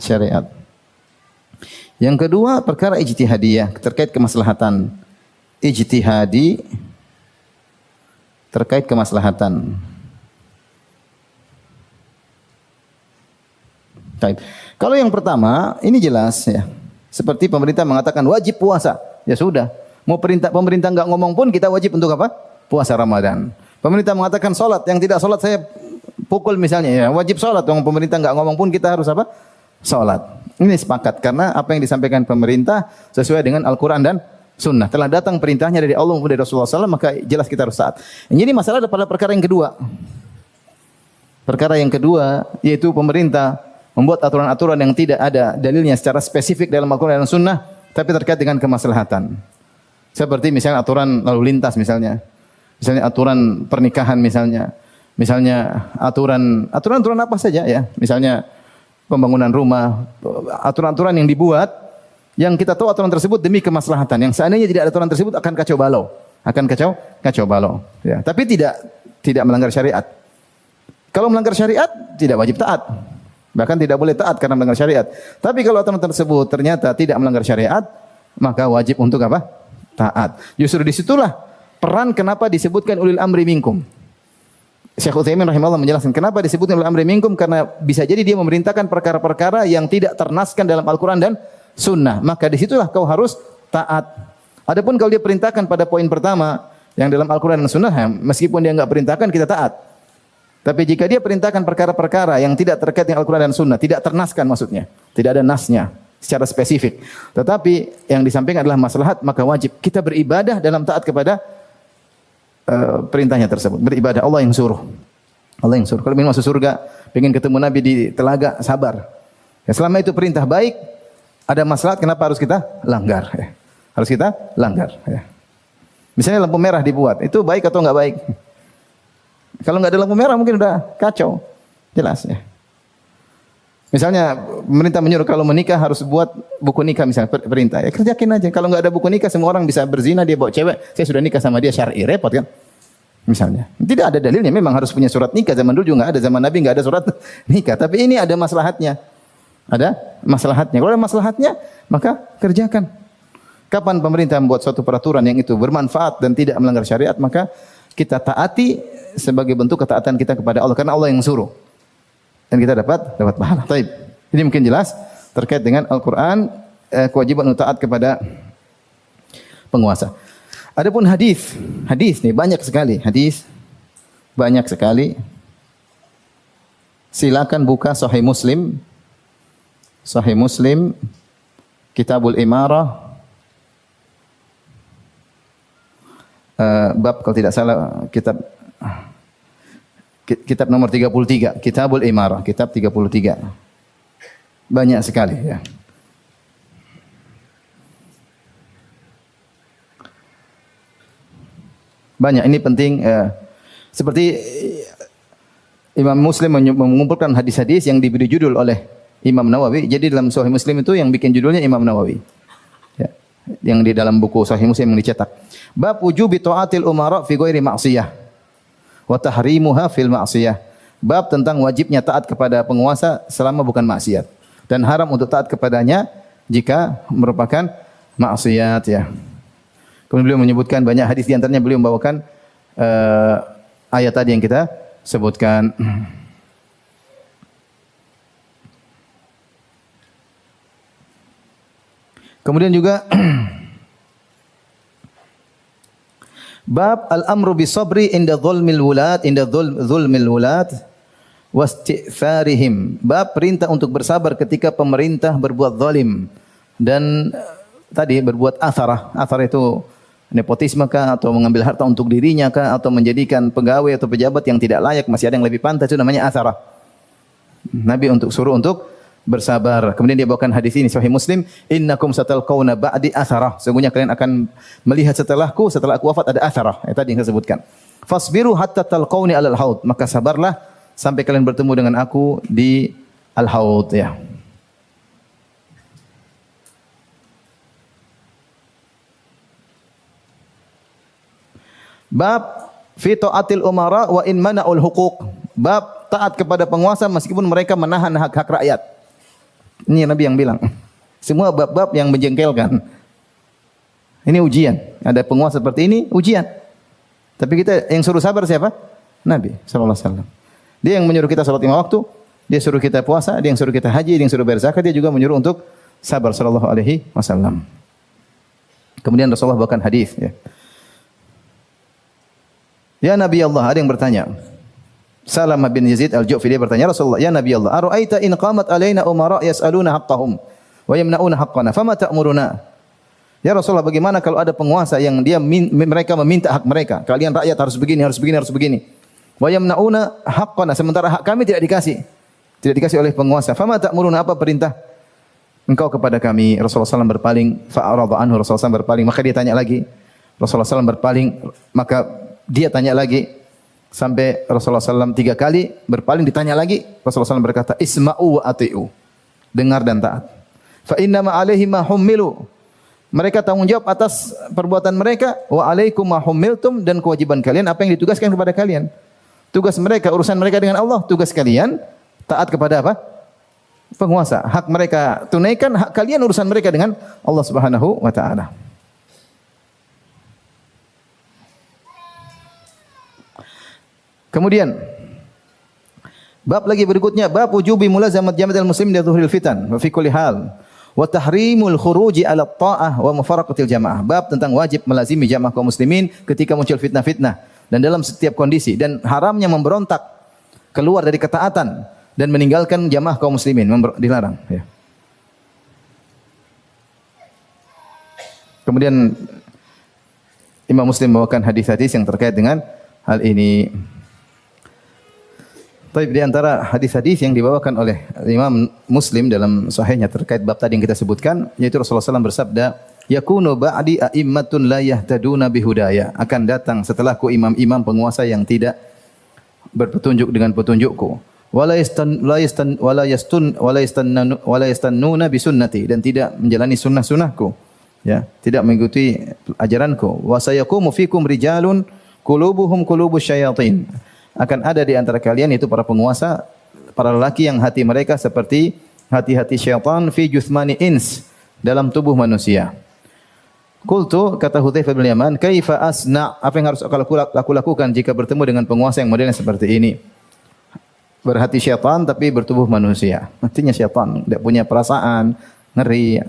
Syariat. Yang kedua perkara ijtihadiyah terkait kemaslahatan. Ijtihadi terkait kemaslahatan. Baik. Kalau yang pertama ini jelas ya. Seperti pemerintah mengatakan wajib puasa. Ya sudah. Mau pemerintah enggak ngomong pun kita wajib untuk apa? Puasa Ramadan. Pemerintah mengatakan salat, yang tidak salat saya pukul misalnya ya, wajib salat. Yang pemerintah enggak ngomong pun kita harus apa? Salat. Ini sepakat karena apa yang disampaikan pemerintah sesuai dengan Al-Quran dan Sunnah. Telah datang perintahnya dari Allah maupun dari Rasulullah SAW, maka jelas kita harus taat. Jadi masalah pada perkara yang kedua. Perkara yang kedua yaitu pemerintah membuat aturan-aturan yang tidak ada dalilnya secara spesifik dalam Al-Quran dan Sunnah, tapi terkait dengan kemaslahatan. Seperti misalnya aturan lalu lintas misalnya aturan pernikahan misalnya aturan apa saja ya, misalnya pembangunan rumah, aturan-aturan yang dibuat Yang kita tahu aturan tersebut demi kemaslahatan. Yang seandainya tidak ada aturan tersebut akan kacau balau. Akan kacau balau. Ya. Tapi tidak melanggar syariat. Kalau melanggar syariat tidak wajib taat. Bahkan tidak boleh taat karena melanggar syariat. Tapi kalau aturan tersebut ternyata tidak melanggar syariat, maka wajib untuk apa? Taat. Justru disitulah peran kenapa disebutkan ulil amri minkum. Syekh Utsaimin rahimahullah menjelaskan kenapa disebutkan ulil amri minkum, karena bisa jadi dia memerintahkan perkara-perkara yang tidak ternaskan dalam Al-Quran dan Sunnah. Maka disitulah kau harus taat. Adapun kalau dia perintahkan pada poin pertama yang dalam Al-Quran dan Sunnah, meskipun dia enggak perintahkan kita taat. Tapi jika dia perintahkan perkara-perkara yang tidak terkait dengan Al-Quran dan Sunnah, tidak ternaskan maksudnya, tidak ada nasnya secara spesifik, tetapi yang disampaikan adalah maslahat, maka wajib kita beribadah dalam taat kepada perintahnya tersebut. Beribadah, Allah yang suruh. Allah yang suruh. Kalau ingin masuk surga, ingin ketemu Nabi di telaga, sabar. Ya, selama itu perintah baik, ada maslahat, kenapa harus kita langgar? Ya. Harus kita langgar. Ya. Misalnya lampu merah dibuat, itu baik atau enggak baik? Kalau enggak ada lampu merah mungkin udah kacau. Jelas ya. Misalnya pemerintah menyuruh kalau menikah harus buat buku nikah, misalnya perintah. Ya kerjakin aja. Kalau enggak ada buku nikah semua orang bisa berzina, dia bawa cewek, saya sudah nikah sama dia syar'i, repot kan? Misalnya. Tidak ada dalilnya, memang harus punya surat nikah. Zaman dulu juga enggak ada, zaman Nabi enggak ada surat nikah. Tapi ini ada maslahatnya. Ada maslahatnya. Kalau ada maslahatnya, maka kerjakan. Kapan pemerintah membuat suatu peraturan yang itu bermanfaat dan tidak melanggar syariat, maka kita taati sebagai bentuk ketaatan kita kepada Allah, karena Allah yang suruh. Dan kita dapat pahala. Baik. Ini mungkin jelas terkait dengan Al-Qur'an, kewajiban untuk taat kepada penguasa. Adapun hadis nih banyak sekali, banyak sekali. Silakan buka Sahih Muslim. Sahih Muslim, Kitabul Imarah, bab kalau tidak salah kitab nomor 33, Kitabul Imarah, kitab 33. Banyak sekali ya. Banyak, ini penting seperti Imam Muslim mengumpulkan hadis-hadis yang diberi judul oleh Imam Nawawi. Jadi dalam Sahih Muslim itu yang bikin judulnya Imam Nawawi. Ya. Yang di dalam buku Sahih Muslim yang dicetak. Bab wujubi taatil umara fi ghairi ma'siyah wa tahrimuha fil ma'siyah. Bab tentang wajibnya taat kepada penguasa selama bukan maksiat, dan haram untuk taat kepadanya jika merupakan maksiat ya. Kemudian beliau menyebutkan banyak hadis, di antaranya beliau membawakan ayat tadi yang kita sebutkan. Kemudian juga bab al-amru bis-sabri inda dzulmil wulad, inda dzulmil wulad wasti'farihim. Bab perintah untuk bersabar ketika pemerintah berbuat zalim dan tadi berbuat atharah. Atharah itu nepotisme kah, atau mengambil harta untuk dirinya kah, atau menjadikan pegawai atau pejabat yang tidak layak, masih ada yang lebih pantas, itu namanya atharah. Nabi suruh untuk bersabar. Kemudian dia bawakan hadis ini Sahih Muslim, innakum satalqauna ba'di atharah. Sesungguhnya kalian akan melihat setelah aku wafat ada atharah. Tadi yang saya sebutkan. Fasbiru hatta talqauni alal haud. Maka sabarlah sampai kalian bertemu dengan aku di al-haud ya. Bab fi taatil umara wa in mana'ul huquq. Bab taat kepada penguasa meskipun mereka menahan hak-hak rakyat. Ini Nabi yang bilang. Semua bab-bab yang menjengkelkan. Ini ujian. Ada penguasa seperti ini, ujian. Tapi kita yang suruh sabar siapa? Nabi sallallahu alaihi wasallam. Dia yang menyuruh kita salat 5 waktu, dia suruh kita puasa, dia yang suruh kita haji, dia yang suruh bayar zakat, dia juga menyuruh untuk sabar sallallahu alaihi wasallam. Kemudian Rasulullah bawakan hadis ya. Ya Nabi Allah, ada yang bertanya. Salamah bin Yazid al-Ju'fi dia bertanya, Rasulullah, ya Nabi Allah, ara'aita in qamat alaina umara yas'aluna haqqahum wa yamna'una haqqana, fama ta'muruna? Ya Rasulullah, bagaimana kalau ada penguasa yang mereka meminta hak mereka? Kalian rakyat harus begini, harus begini, harus begini. Wa yamna'una haqqana, sementara hak kami tidak dikasih. Tidak dikasih oleh penguasa. Fama ta'muruna, apa perintah engkau kepada kami? Rasulullah SAW berpaling, fa'arada anhu, Rasulullah SAW berpaling, maka dia tanya lagi. Rasulullah SAW berpaling, maka dia tanya lagi. Sampai Rasulullah SAW 3 kali berpaling, ditanya lagi. Rasulullah SAW berkata, isma'u wa ati'u. Dengar dan taat. Fa inna ma 'alaihim ma hummilu. Mereka tanggung jawab atas perbuatan mereka, wa 'alaikum ma hummiltum, dan kewajiban kalian apa yang ditugaskan kepada kalian. Tugas mereka, urusan mereka dengan Allah, tugas kalian taat kepada apa? Penguasa. Hak mereka tunaikan, hak kalian urusan mereka dengan Allah Subhanahu wa taala. Kemudian bab lagi berikutnya, bab wujubi mulazamat jamaatil muslimin li dhuhril fitan wa fi kulli hal wa tahrimul khuruji ala ta'ah wa mufaraqatil jamaah. Bab tentang wajib melazimi jamaah kaum muslimin ketika muncul fitnah-fitnah dan dalam setiap kondisi, dan haramnya memberontak keluar dari ketaatan dan meninggalkan jamaah kaum muslimin, dilarang, ya. Kemudian Imam Muslim membawakan hadis-hadis yang terkait dengan hal ini. Tapi di antara hadis-hadis yang dibawakan oleh Imam Muslim dalam sahihnya terkait bab tadi yang kita sebutkan, yaitu Rasulullah SAW bersabda, yakunu ba'di a'immatun la yahtaduna bihudaya. Akan datang setelahku imam-imam penguasa yang tidak berpetunjuk dengan petunjukku. Wala yastannuna bisunnati, dan tidak menjalani sunnah-sunnahku, ya, tidak mengikuti ajaranku. Wa sayaqumu fikum rijalun qulubuhum qulubus syayatin. Akan ada di antara kalian, itu para penguasa, para lelaki yang hati mereka seperti hati-hati syaitan, fi juthmani ins, dalam tubuh manusia. Qultu, kata Hudzaifah bin Yaman, kaifa asna, apa yang harus aku lakukan jika bertemu dengan penguasa yang modelnya seperti ini? Berhati syaitan tapi bertubuh manusia. Artinya syaitan tidak punya perasaan, ngeri.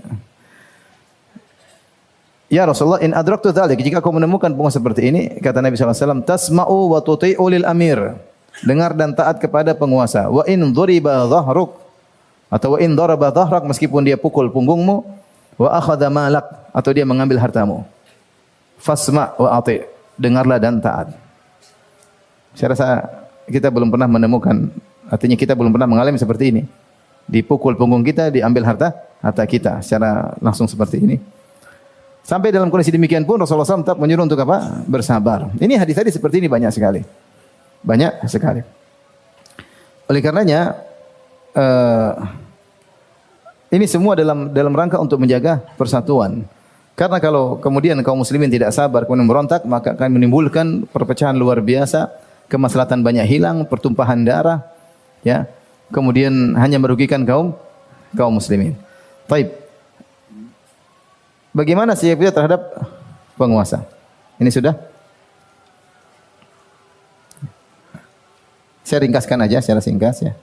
Ya Rasulullah, in adraktu dzalik, jika kau menemukan penguasa seperti ini, kata Nabi sallallahu alaihi wasallam, tasma'u wa tuti'u lil amir. Dengar dan taat kepada penguasa. Wa in dhuriba dhahruk, atau wa in daraba dhahrak, meskipun dia pukul punggungmu, wa akhadha malak, atau dia mengambil hartamu. Fasma' wa ati', dengarlah dan taat. Saya rasa kita belum pernah menemukan, artinya kita belum pernah mengalami seperti ini. Dipukul punggung kita, diambil harta kita secara langsung seperti ini. Sampai dalam kondisi demikian pun Rasulullah SAW tetap menyuruh untuk apa? Bersabar. Ini hadis-hadis seperti ini banyak sekali. Banyak sekali. Oleh karenanya, ini semua dalam rangka untuk menjaga persatuan. Karena kalau kemudian kaum muslimin tidak sabar, kemudian merontak, maka akan menimbulkan perpecahan luar biasa, kemaslahatan banyak hilang, pertumpahan darah, ya. Kemudian hanya merugikan kaum muslimin. Baik. Bagaimana sikap kita terhadap penguasa? Ini sudah? Saya ringkaskan aja secara singkat, ya.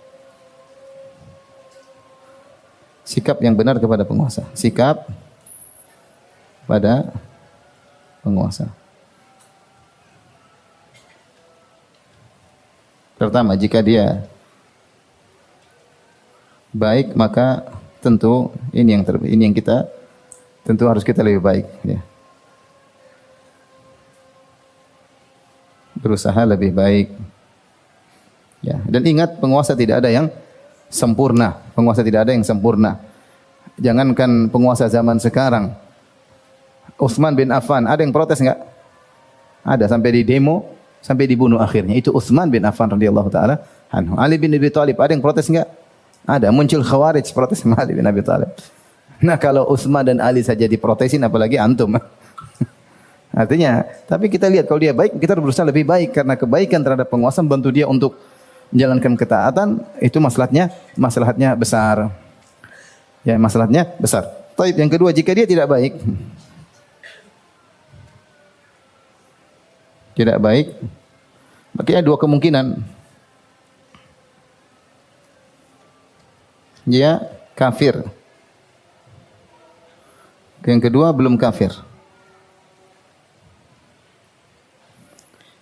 Sikap yang benar kepada penguasa. Sikap pada penguasa. Pertama, jika dia baik, maka tentu ini yang kita tentu harus kita lebih baik, ya. Berusaha lebih baik. Ya, dan ingat, penguasa tidak ada yang sempurna. Penguasa tidak ada yang sempurna. Jangankan penguasa zaman sekarang. Utsman bin Affan, ada yang protes enggak? Ada, sampai di demo, sampai dibunuh akhirnya. Itu Utsman bin Affan radhiyallahu taala anhu. Ali bin Abi Thalib, ada yang protes enggak? Ada, muncul Khawarij protes sama Ali bin Abi Thalib. Nah, kalau Utsman dan Ali saja diprotesin, apalagi antum. Artinya, tapi kita lihat kalau dia baik, kita berusaha lebih baik, karena kebaikan terhadap penguasa membantu dia untuk menjalankan ketaatan, itu maslahatnya besar. Ya, maslahatnya besar. Baik, yang kedua, jika dia tidak baik, makanya dua kemungkinan. Dia kafir. Yang kedua, belum kafir.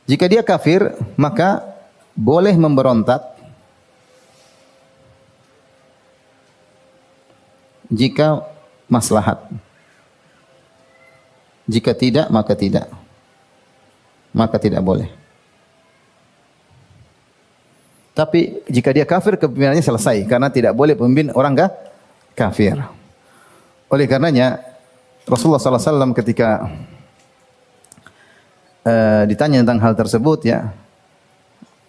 Jika dia kafir, maka boleh memberontak jika maslahat. Jika tidak, maka tidak. Maka tidak boleh. Tapi jika dia kafir, kepemimpinannya selesai, karena tidak boleh pemimpin orang kafir. Oleh karenanya, Rasulullah SAW ketika ditanya tentang hal tersebut, ya,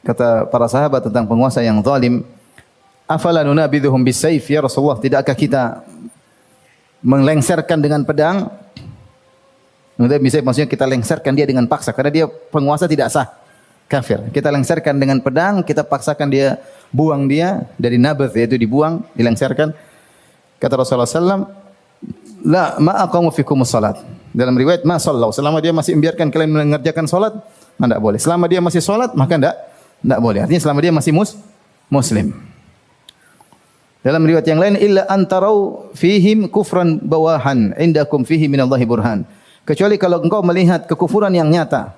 kata para sahabat tentang penguasa yang zalim, afala nunabidhuhum bisayf, ya Rasulullah, tidakkah kita melengserkan dengan pedang, maksudnya kita lengserkan dia dengan paksa karena dia penguasa tidak sah, kafir. Kita lengserkan dengan pedang, kita paksakan dia, buang dia dari nabath, yaitu dibuang, dilengserkan. Kata Rasulullah SAW, la ma aqamu fikumus salat. Dalam riwayat ma sallau, selama dia masih membiarkan kalian mengerjakan salat, tidak boleh. Selama dia masih salat, maka tidak boleh. Artinya selama dia masih muslim. Dalam riwayat yang lain, illa antarau fihim kufran bawahan indakum fihi minallahi burhan. Kecuali kalau engkau melihat kekufuran yang nyata.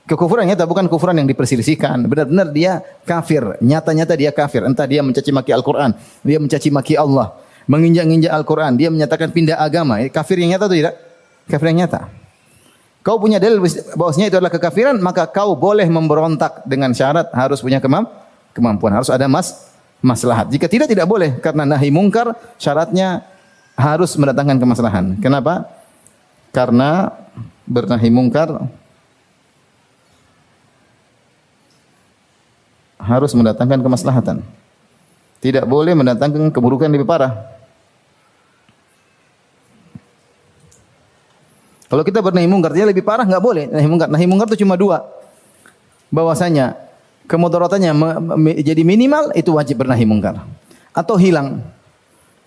Kekufuran nyata bukan kufuran yang diperselisihkan. Benar-benar dia kafir, nyata-nyata dia kafir. Entah dia mencaci maki Al-Qur'an, dia mencaci maki Allah, menginjak-injak Al-Qur'an, dia menyatakan pindah agama. Kafir yang nyata atau tidak? Kafir yang nyata. Kau punya dalil bahwasanya itu adalah kekafiran, maka kau boleh memberontak dengan syarat harus punya kemampuan, harus ada maslahat. Jika tidak boleh karena nahi mungkar syaratnya harus mendatangkan kemaslahan. Kenapa? Karena bernahi mungkar harus mendatangkan kemaslahatan. Tidak boleh mendatangkan keburukan lebih parah. Kalau kita bernahi mungkar dia lebih parah, enggak boleh. Nahi mungkar itu cuma dua. Bahwasanya kemudaratannya jadi minimal, itu wajib bernahi mungkar. Atau hilang.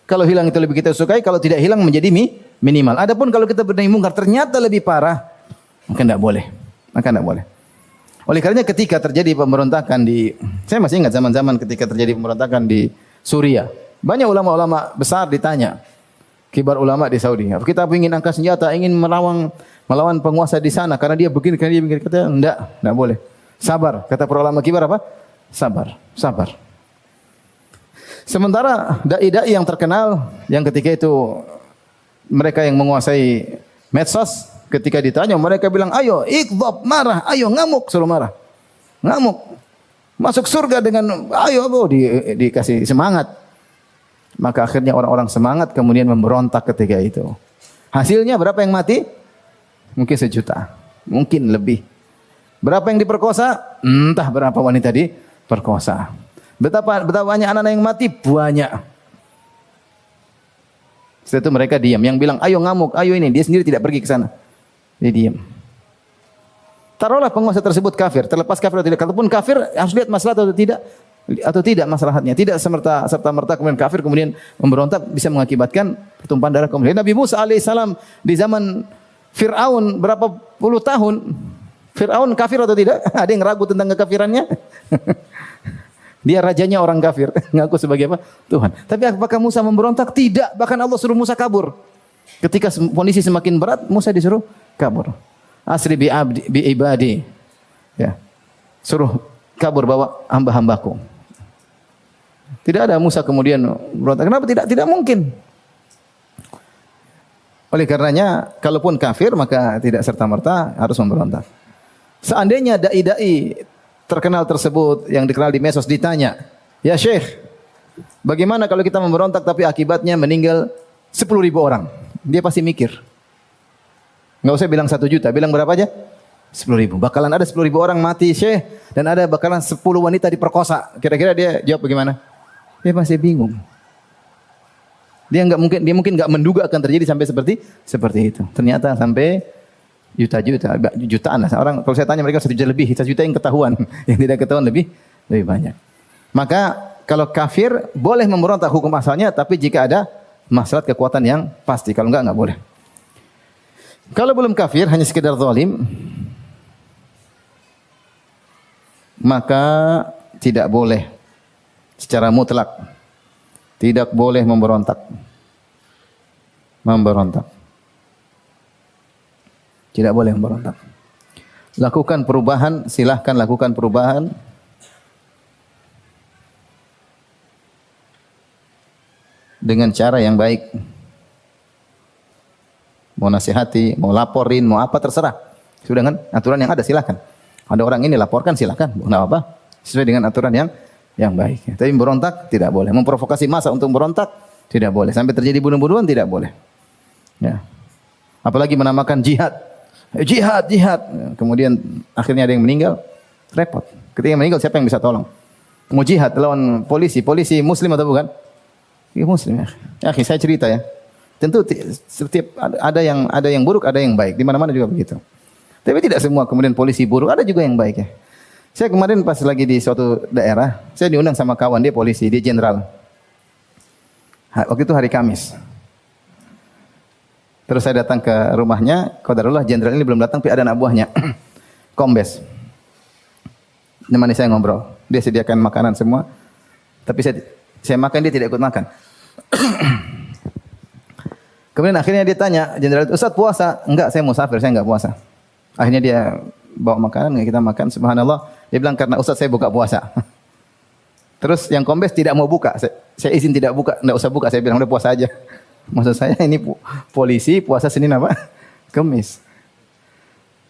Kalau hilang itu lebih kita sukai, kalau tidak hilang menjadi minimal. Adapun kalau kita bernahi mungkar ternyata lebih parah, maka tidak boleh. Oleh karenanya ketika terjadi pemberontakan saya masih ingat zaman-zaman ketika terjadi pemberontakan di Suriah. Banyak ulama-ulama besar ditanya, kibar ulama di Saudi. Kita ingin angkat senjata, ingin melawan penguasa di sana karena dia begini. Kata enggak boleh. Sabar. Kata para ulama kibar apa? Sabar. Sementara dai-dai yang terkenal yang ketika itu mereka yang menguasai medsos, ketika ditanya mereka bilang, ayo ikhdhab, marah, ayo ngamuk, suruh marah. Ngamuk. Masuk surga dengan dikasih semangat. Maka akhirnya orang-orang semangat kemudian memberontak ketika itu. Hasilnya berapa yang mati? Mungkin 1 juta, mungkin lebih. Berapa yang diperkosa? Entah berapa wanita diperkosa. Betapa banyak anak-anak yang mati? Banyak. Setelah itu mereka diam. Yang bilang, ayo ngamuk, ayo ini. Dia sendiri tidak pergi ke sana. Dia diam. Taruhlah penguasa tersebut kafir. Terlepas kafir atau tidak. Kalaupun kafir, harus lihat masalah atau tidak maslahatnya. Tidak serta-merta kemudian kafir, kemudian memberontak bisa mengakibatkan pertumpahan darah kaum muslimin. Nabi Musa alaihissalam di zaman Fir'aun berapa puluh tahun. Fir'aun kafir atau tidak? Ada yang ragu tentang kekafirannya? Dia rajanya orang kafir, ngaku sebagai apa? Tuhan. Tapi apakah Musa memberontak? Tidak. Bahkan Allah suruh Musa kabur. Ketika kondisi semakin berat, Musa disuruh kabur. Asri bi ibadi. Ya. Suruh kabur bawa hamba-hambaku. Tidak ada Musa kemudian berontak. Kenapa tidak? Tidak mungkin. Oleh karenanya, kalaupun kafir maka tidak serta-merta harus memberontak. Seandainya dai-dai terkenal tersebut yang dikenal di medsos ditanya, ya Syekh, bagaimana kalau kita memberontak tapi akibatnya meninggal 10.000 orang? Dia pasti mikir. Enggak usah bilang 1 juta, bilang berapa aja? 10.000. Bakalan ada 10.000 orang mati Syekh dan ada bakalan 10 wanita diperkosa. Kira-kira dia jawab bagaimana? Dia masih bingung. Dia mungkin enggak menduga akan terjadi sampai seperti itu. Ternyata sampai jutaan lah. Orang kalau saya tanya mereka 1 juta lebih, 1 juta yang ketahuan, yang tidak ketahuan lebih banyak. Maka kalau kafir boleh memberontak hukum asalnya, tapi jika ada maslahat kekuatan yang pasti. Kalau enggak boleh. Kalau belum kafir hanya sekedar zalim, maka tidak boleh secara mutlak. Tidak boleh memberontak. Tidak boleh memberontak. Lakukan perubahan, silahkan lakukan perubahan. Dengan cara yang baik. Mau nasihati, mau laporin, mau apa terserah. Sudah kan aturan yang ada silahkan. Ada orang ini laporkan silahkan, bukan apa. Sesuai dengan aturan yang baik. Tapi memberontak tidak boleh. Memprovokasi massa untuk memberontak tidak boleh. Sampai terjadi bunuh-bunuhan tidak boleh. Ya. Apalagi menamakan jihad. Jihad. Kemudian akhirnya ada yang meninggal, repot. Ketika meninggal siapa yang bisa tolong? Mau jihad lawan polisi muslim atau bukan? Ya muslim ya. Ya, saya cerita ya. Tentu setiap ada yang buruk, ada yang baik. Di mana-mana juga begitu. Tapi tidak semua kemudian polisi buruk, ada juga yang baik ya. Saya kemarin pas lagi di suatu daerah, saya diundang sama kawan dia polisi, dia jenderal. Waktu itu hari Kamis. Terus saya datang ke rumahnya, qadarullah jenderal ini belum datang, tapi ada anak buahnya, kombes. Nemani saya ngobrol. Dia sediakan makanan semua, tapi saya makan, dia tidak ikut makan. Kemudian akhirnya dia tanya, jenderal itu, Ustaz puasa? Enggak, saya musafir, saya enggak puasa. Akhirnya dia bawa makanan, kita makan, subhanallah. Dia bilang, karena Ustaz saya buka puasa. Terus yang kombes tidak mau buka. Saya izin tidak buka, enggak usah buka. Saya bilang, udah puasa aja. Maksud saya ini polisi, puasa Senin apa? Kamis.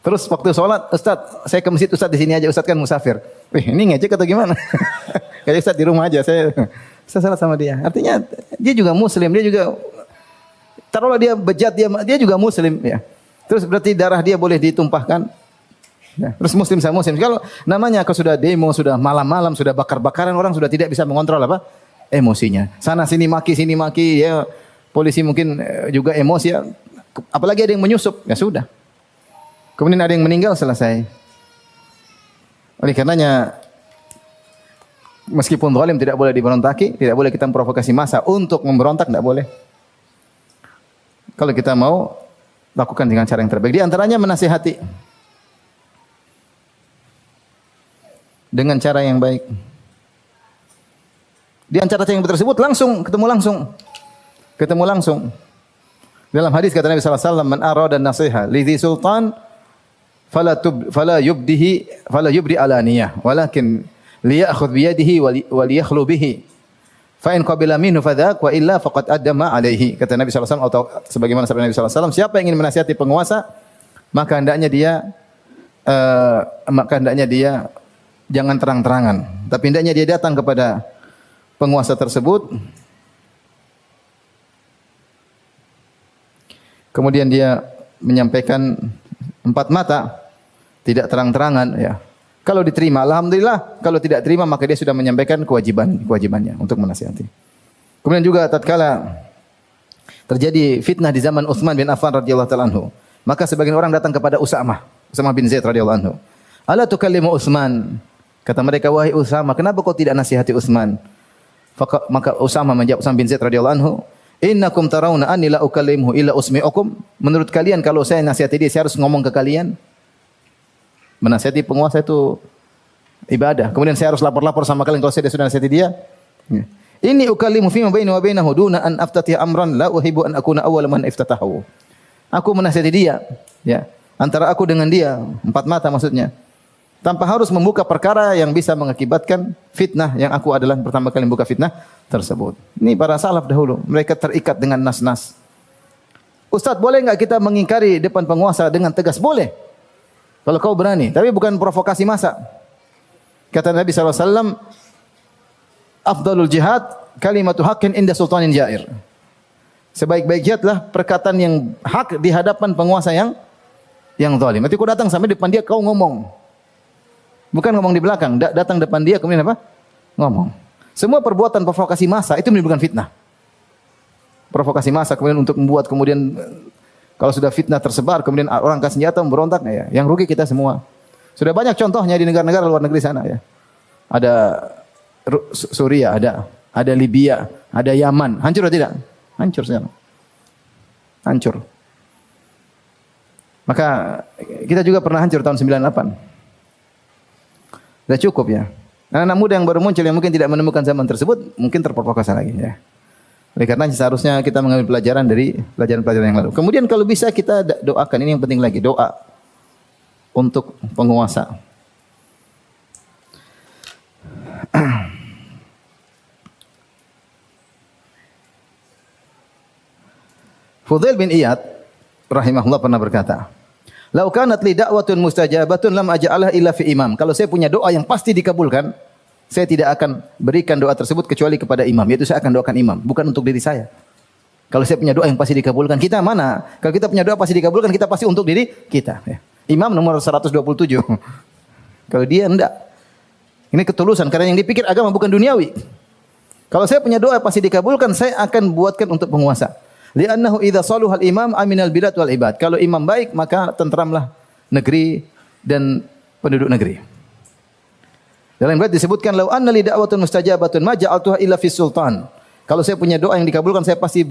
Terus waktu sholat, Ustaz, saya ke masjid, Ustaz di sini aja, Ustaz kan musafir. Wih, ini ngejek atau gimana? Kayak Ustaz di rumah aja, saya salat sama dia. Artinya, dia juga muslim, dia juga, taruhlah dia bejat, dia juga muslim. Ya. Terus berarti darah dia boleh ditumpahkan. Ya. Terus muslim sama muslim. Kalau namanya kalau sudah demo, sudah malam-malam, sudah bakar-bakaran, orang sudah tidak bisa mengontrol apa? Emosinya. Sana sini maki, ya polisi mungkin juga emosi ya. Apalagi ada yang menyusup, ya sudah. Kemudian ada yang meninggal, selesai. Oleh karenanya, meskipun zalim tidak boleh diberontaki, tidak boleh kita memprovokasi massa untuk memberontak, tidak boleh. Kalau kita mau, lakukan dengan cara yang terbaik. Di antaranya menasihati. Dengan cara yang baik. Di antara cara yang tersebut, ketemu langsung. Dalam hadis kata Nabi SAW, man arada nasiha lidhi sultan, fala yubdi alaniyah walakin liyakhudh biyadihi wa liyakhlu bihi fa in qabila minhu fadhak wa illa faqad addama alaihi. Kata Nabi sallallahu alaihi wasallam, atau sebagaimana sabda Nabi sallallahu alaihi wasallam, siapa yang ingin menasihati penguasa, maka hendaknya dia jangan terang-terangan, tapi hendaknya dia datang kepada penguasa tersebut, kemudian dia menyampaikan empat mata, tidak terang-terangan ya. Kalau diterima, alhamdulillah. Kalau tidak terima, maka dia sudah menyampaikan kewajibannya untuk menasihati. Kemudian juga tatkala terjadi fitnah di zaman Utsman bin Affan radhiyallahu taala anhu, maka sebagian orang datang kepada Usamah bin Zaid radhiyallahu anhu. Ala tukallimu Utsman? Kata mereka, wahai Usamah, kenapa kau tidak nasihati Utsman? Maka Usamah menjawab, Usamah bin Zaid radhiyallahu anhu, innakum tarawna anni la ukallimhu illa usmi'ukum? Menurut kalian kalau saya nasihati dia, saya harus ngomong ke kalian? Menasihati penguasa itu ibadah. Kemudian saya harus lapor-lapor sama kalian kalau saya sudah nasihati dia? Ini ukallimu fima baini wa bainahu duna an aftatiha amran la uhibbu an akuna awwala man iftatahu. Aku menasihati dia, ya. Antara aku dengan dia, empat mata maksudnya. Tanpa harus membuka perkara yang bisa mengakibatkan fitnah, yang aku adalah pertama kali membuka fitnah tersebut. Ini para salaf dahulu, mereka terikat dengan nas-nas. Ustaz, boleh enggak kita mengingkari depan penguasa dengan tegas? Boleh. Kalau kau berani, tapi bukan provokasi massa. Kata Nabi SAW, afdalul jihad kalimatu haqqin inda sultanin jair. Sebaik-baik jihadlah perkataan yang hak di hadapan penguasa yang zalim. Nanti kau datang sampai depan dia, kau ngomong. Bukan ngomong di belakang, datang depan dia kemudian apa? Ngomong. Semua perbuatan provokasi massa itu menimbulkan fitnah. Provokasi massa kemudian untuk membuat kemudian kalau sudah fitnah tersebar, kemudian orang angkat senjata memberontak, ya. Yang rugi kita semua. Sudah banyak contohnya di negara-negara luar negeri sana, ya. Ada Suriah, ada Libya, ada Yaman. Hancur atau tidak? Hancur sekarang. Hancur. Maka kita juga pernah hancur tahun 98. Sudah cukup ya. Anak-anak muda yang baru muncul yang mungkin tidak menemukan zaman tersebut, mungkin terprovokasi lagi, ya. Oleh karena seharusnya kita mengambil pelajaran dari pelajaran-pelajaran yang lalu. Kemudian kalau bisa kita doakan, ini yang penting lagi, doa untuk penguasa. Fudail bin Iyad rahimahullah pernah berkata, "Lau kanat li da'watun mustajabatun lam aj'alha illa fi imam." Kalau saya punya doa yang pasti dikabulkan, saya tidak akan berikan doa tersebut kecuali kepada imam, yaitu saya akan doakan imam, bukan untuk diri saya. Kalau saya punya doa yang pasti dikabulkan, kita mana? Kalau kita punya doa pasti dikabulkan, kita pasti untuk diri kita. Ya. Imam nomor 127. Kalau dia enggak. Ini ketulusan, karena yang dipikir agama bukan duniawi. Kalau saya punya doa pasti dikabulkan, saya akan buatkan untuk penguasa. Li'annahu idza saluha al-imam aminal bilad wal ibad. Kalau imam baik maka tentramlah negeri dan penduduk negeri. Dalam ayat disebutkan lau anna li da'watun mustajabatun ma ja'altuha illa fi sultan. Kalau saya punya doa yang dikabulkan saya pasti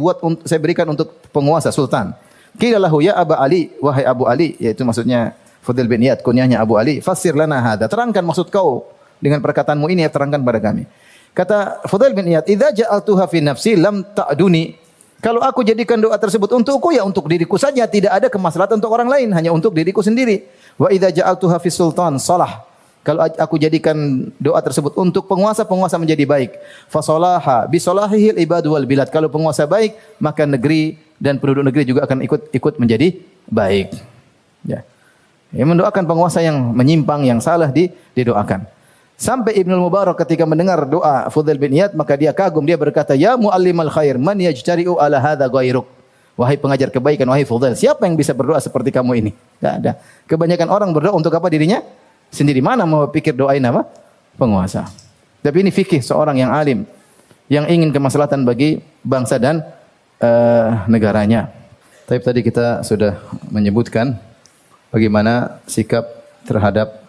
saya berikan untuk penguasa sultan. Qila lahu ya Aba Ali, wahai Abu Ali, yaitu maksudnya Fudail bin Iyad, kunyahnya Abu Ali, fassir lana hadza. Terangkan maksud kau dengan perkataanmu ini, ya terangkan pada kami. Kata Fudail bin Iyad, idza ja'altuha fi nafsi lam ta'duni. Kalau aku jadikan doa tersebut untukku, ya untuk diriku saja, tidak ada kemaslahatan untuk orang lain, hanya untuk diriku sendiri. Wa idza ja'altuha fi sultan salah. Kalau aku jadikan doa tersebut untuk penguasa, penguasa menjadi baik. Fasalaha bi salahihil ibad wal bilad. Kalau penguasa baik, maka negeri dan penduduk negeri juga akan ikut menjadi baik. Ya. Ya, mendoakan penguasa yang menyimpang, yang salah didoakan. Sampai Ibnul Mubarak ketika mendengar doa Fudail bin Iyad, maka dia kagum, dia berkata, "Ya muallimal khair, man yajtari'u ala hadza ghairuk." Wahai pengajar kebaikan, wahai Fudail, siapa yang bisa berdoa seperti kamu ini? Enggak ada. Kebanyakan orang berdoa untuk apa dirinya? Sendiri. Mana mau pikir doain apa? Penguasa. Tapi ini fikih seorang yang alim, yang ingin kemaslahatan bagi bangsa dan negaranya. Tapi tadi kita sudah menyebutkan bagaimana sikap terhadap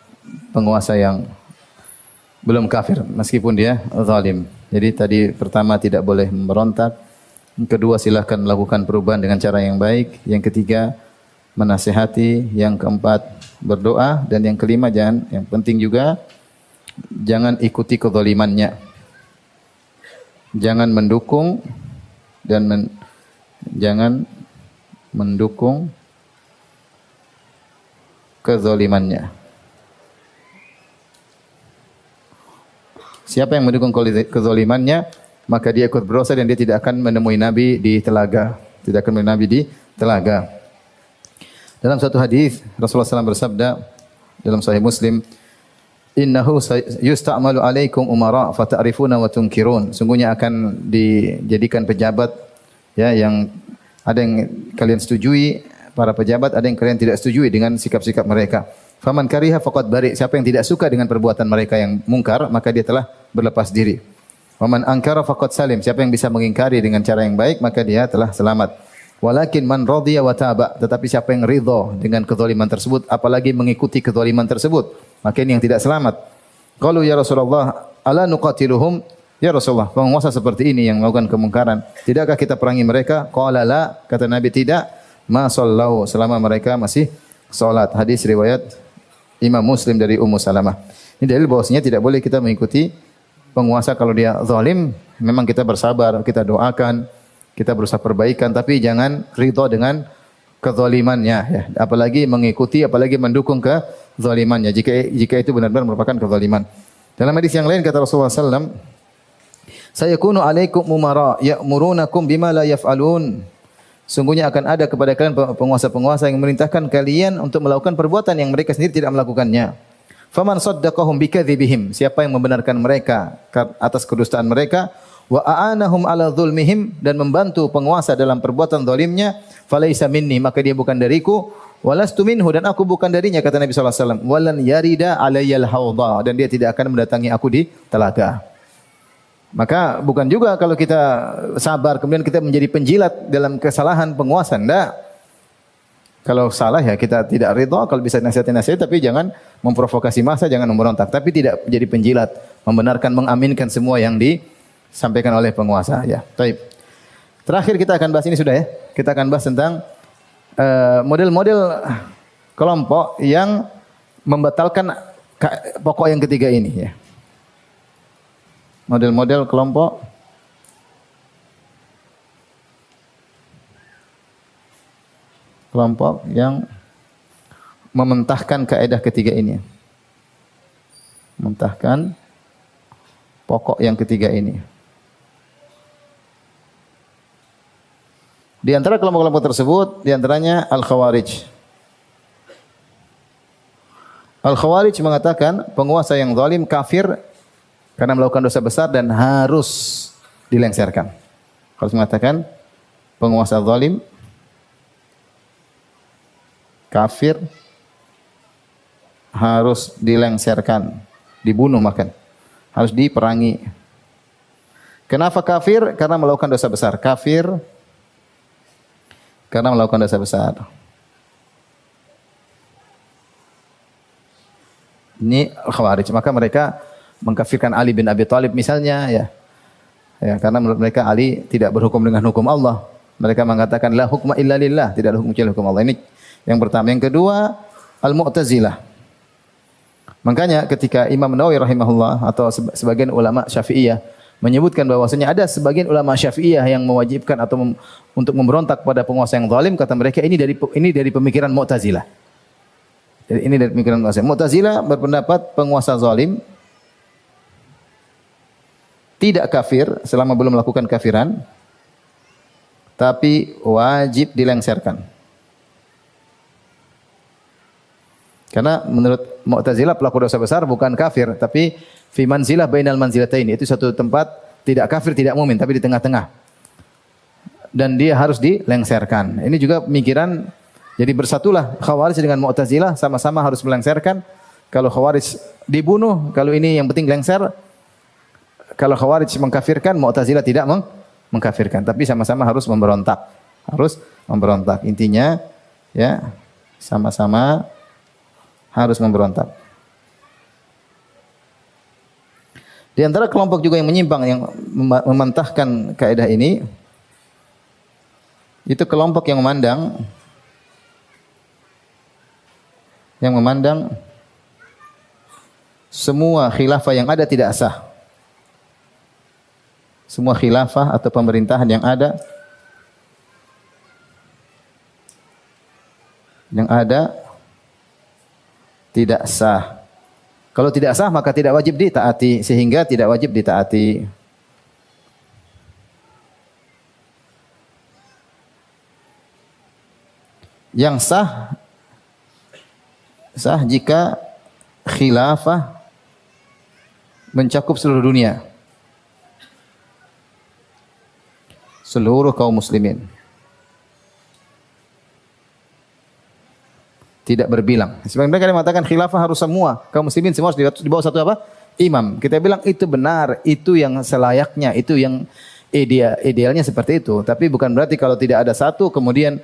penguasa yang belum kafir meskipun dia zalim. Jadi tadi pertama tidak boleh memberontak, yang kedua silahkan melakukan perubahan dengan cara yang baik, yang ketiga menasihati, yang keempat berdoa, dan yang kelima yang penting juga jangan ikuti kezalimannya. Jangan mendukung dan jangan mendukung kezalimannya. Siapa yang mendukung kezalimannya, maka dia ikut berdosa dan dia tidak akan menemui Nabi di telaga. Tidak akan menemui Nabi di telaga. Dalam satu hadis Rasulullah SAW bersabda dalam Sahih Muslim, "Innahu yusta'malu 'alaikum umara fata'rifuna wa tunkirun." Sungguhnya akan dijadikan pejabat ya yang ada yang kalian setujui para pejabat, ada yang kalian tidak setujui dengan sikap-sikap mereka. Faman kariha faqad bari. Siapa yang tidak suka dengan perbuatan mereka yang mungkar, maka dia telah berlepas diri. Waman angkara faqad salim. Siapa yang bisa mengingkari dengan cara yang baik, maka dia telah selamat. Walakin man radhiya wa taba. Tetapi siapa yang ridha dengan kezaliman tersebut, apalagi mengikuti kezaliman tersebut, maka ini yang tidak selamat. Qalu ya Rasulullah, ala nuqatiluhum? Ya Rasulullah, penguasa seperti ini yang melakukan kemungkaran, tidakkah kita perangi mereka? Qala la, kata Nabi, tidak. Ma sallau, selama mereka masih salat. Hadis riwayat Imam Muslim dari Ummu Salamah. Ini dalil bahwasanya tidak boleh kita mengikuti penguasa kalau dia zalim. Memang kita bersabar, kita doakan, kita berusaha perbaikan, tapi jangan ridha dengan kezalimannya ya. Apalagi mengikuti, apalagi mendukung kezalimannya jika itu benar-benar merupakan kezaliman. Dalam hadis yang lain kata Rasulullah sallallahu alaihi wasallam, "Sayakunu 'alaikum umara ya'murunakum bima la yaf'alun." Sungguhnya akan ada kepada kalian penguasa-penguasa yang memerintahkan kalian untuk melakukan perbuatan yang mereka sendiri tidak melakukannya. Faman saddaqahum bikadzibihim, siapa yang membenarkan mereka atas kedustaan mereka, wa a'anahum ala dzulmihim, dan membantu penguasa dalam perbuatan zalimnya, falaisa minni, maka dia bukan dariku, walastu minhu, dan aku bukan darinya, kata Nabi sallallahu alaihi wasallam, walan yarida alayyal haudha, dan dia tidak akan mendatangi aku di telaga. Maka bukan juga kalau kita sabar kemudian kita menjadi penjilat dalam kesalahan penguasa. Enggak. Kalau salah ya kita tidak ridha, kalau bisa nasihat-nasihat, tapi jangan memprovokasi massa, jangan memberontak. Tapi tidak menjadi penjilat, membenarkan, mengaminkan semua yang disampaikan oleh penguasa. Ya, baik. Terakhir kita akan bahas ini sudah ya. Kita akan bahas tentang model-model kelompok yang membatalkan pokok yang ketiga ini ya. Model-model kelompok yang mementahkan kaidah ketiga ini. Mentahkan pokok yang ketiga ini. Di antara kelompok-kelompok tersebut, di antaranya Al-Khawarij. Al-Khawarij mengatakan penguasa yang zalim kafir karena melakukan dosa besar dan harus dilengsarkan. Harus mengatakan penguasa zalim kafir harus dilengsarkan, dibunuh makan, harus diperangi. Kenapa kafir? Karena melakukan dosa besar. Kafir karena melakukan dosa besar. Ini Khawarij. Maka mereka mengkafirkan Ali bin Abi Thalib misalnya, ya. Ya, karena menurut mereka Ali tidak berhukum dengan hukum Allah. Mereka mengatakan la hukma illa lillah, tidak ada hukum kecuali hukum Allah. Ini yang pertama. Yang kedua, Al-Mu'tazilah. Makanya ketika Imam Nawawi rahimahullah atau sebagian ulama Syafi'iyah menyebutkan bahwasanya ada sebagian ulama Syafi'iyah yang mewajibkan atau untuk memberontak pada penguasa yang zalim, kata mereka ini dari pemikiran Mu'tazilah. Jadi ini dari pemikiran Mu'tazilah. Mu'tazilah berpendapat penguasa zalim tidak kafir selama belum melakukan kafiran, tapi wajib dilengserkan. Karena menurut Mu'tazilah pelaku dosa besar bukan kafir, tapi fi manzilah bainal manzilataini. Itu satu tempat tidak kafir, tidak mukmin, tapi di tengah-tengah. Dan dia harus dilengserkan. Ini juga pemikiran, jadi bersatulah Khawarij dengan Mu'tazilah, sama-sama harus melengserkan. Kalau Khawarij dibunuh, kalau ini yang penting lengser. Kalau Khawarij mengkafirkan, Mu'tazilah tidak mengkafirkan, tapi sama-sama harus memberontak. Harus memberontak. Intinya ya, sama-sama harus memberontak. Di antara kelompok juga yang menyimpang yang mementahkan kaidah ini, itu kelompok yang memandang semua khilafah yang ada tidak sah. Semua khilafah atau pemerintahan yang ada tidak sah. Kalau tidak sah maka tidak wajib ditaati, sehingga tidak wajib ditaati. Yang sah jika khilafah mencakup seluruh dunia, seluruh kaum muslimin, tidak berbilang. Sebagian mereka mengatakan khilafah harus semua kaum muslimin, semua harus di bawah satu apa? Imam. Kita bilang itu benar, itu yang selayaknya, itu yang idealnya seperti itu. Tapi bukan berarti kalau tidak ada satu kemudian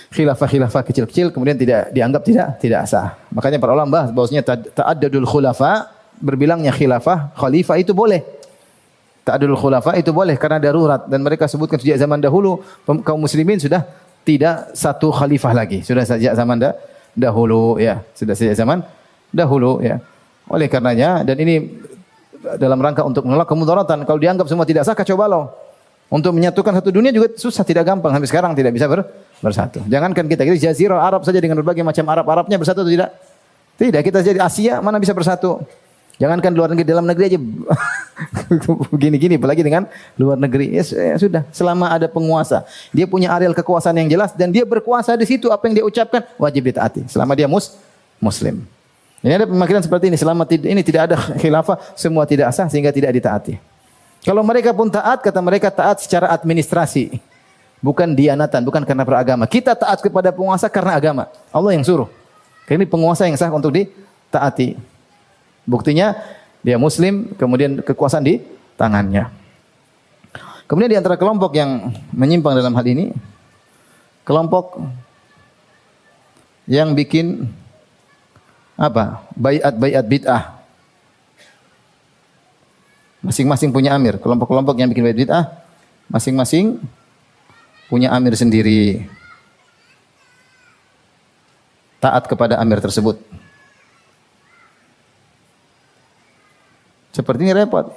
khilafah kecil-kecil kemudian tidak dianggap tidak sah. Makanya para ulama bahas bahwasanya ta'addudul khulafa, berbilangnya khalifah itu boleh. Ta'addudul khulafa itu boleh karena darurat, dan mereka sebutkan sejak zaman dahulu kaum muslimin sudah tidak satu khalifah lagi. Sudah sejak zaman dahulu ya, sudah sejak zaman dahulu ya. Oleh karenanya, dan ini dalam rangka untuk menolak kemudaratan, kalau dianggap semua tidak sah kacau balau. Untuk menyatukan satu dunia juga susah, tidak gampang. Sampai sekarang tidak bisa bersatu. Jangankan kita Jazirah Arab saja dengan berbagai macam Arab-Arabnya bersatu atau tidak? Tidak, kita jadi Asia mana bisa bersatu? Jangankan luar negeri, dalam negeri aja begini-gini, apalagi dengan luar negeri. Ya sudah, selama ada penguasa, dia punya areal kekuasaan yang jelas dan dia berkuasa di situ, apa yang dia ucapkan wajib ditaati selama dia muslim. Ini ada pemikiran seperti ini, selama ini tidak ada khilafah, semua tidak sah sehingga tidak ditaati. Kalau mereka pun taat, kata mereka taat secara administrasi, bukan dianatan, bukan karena beragama. Kita taat kepada penguasa karena agama. Allah yang suruh. Karena ini penguasa yang sah untuk ditaati. Buktinya dia muslim, kemudian kekuasaan di tangannya. Kemudian di antara kelompok yang menyimpang dalam hal ini, kelompok yang bikin apa? Baiat bid'ah. Masing-masing punya amir. Kelompok-kelompok yang bikin baiat bid'ah, masing-masing punya amir sendiri. Taat kepada amir tersebut. Seperti ini repot.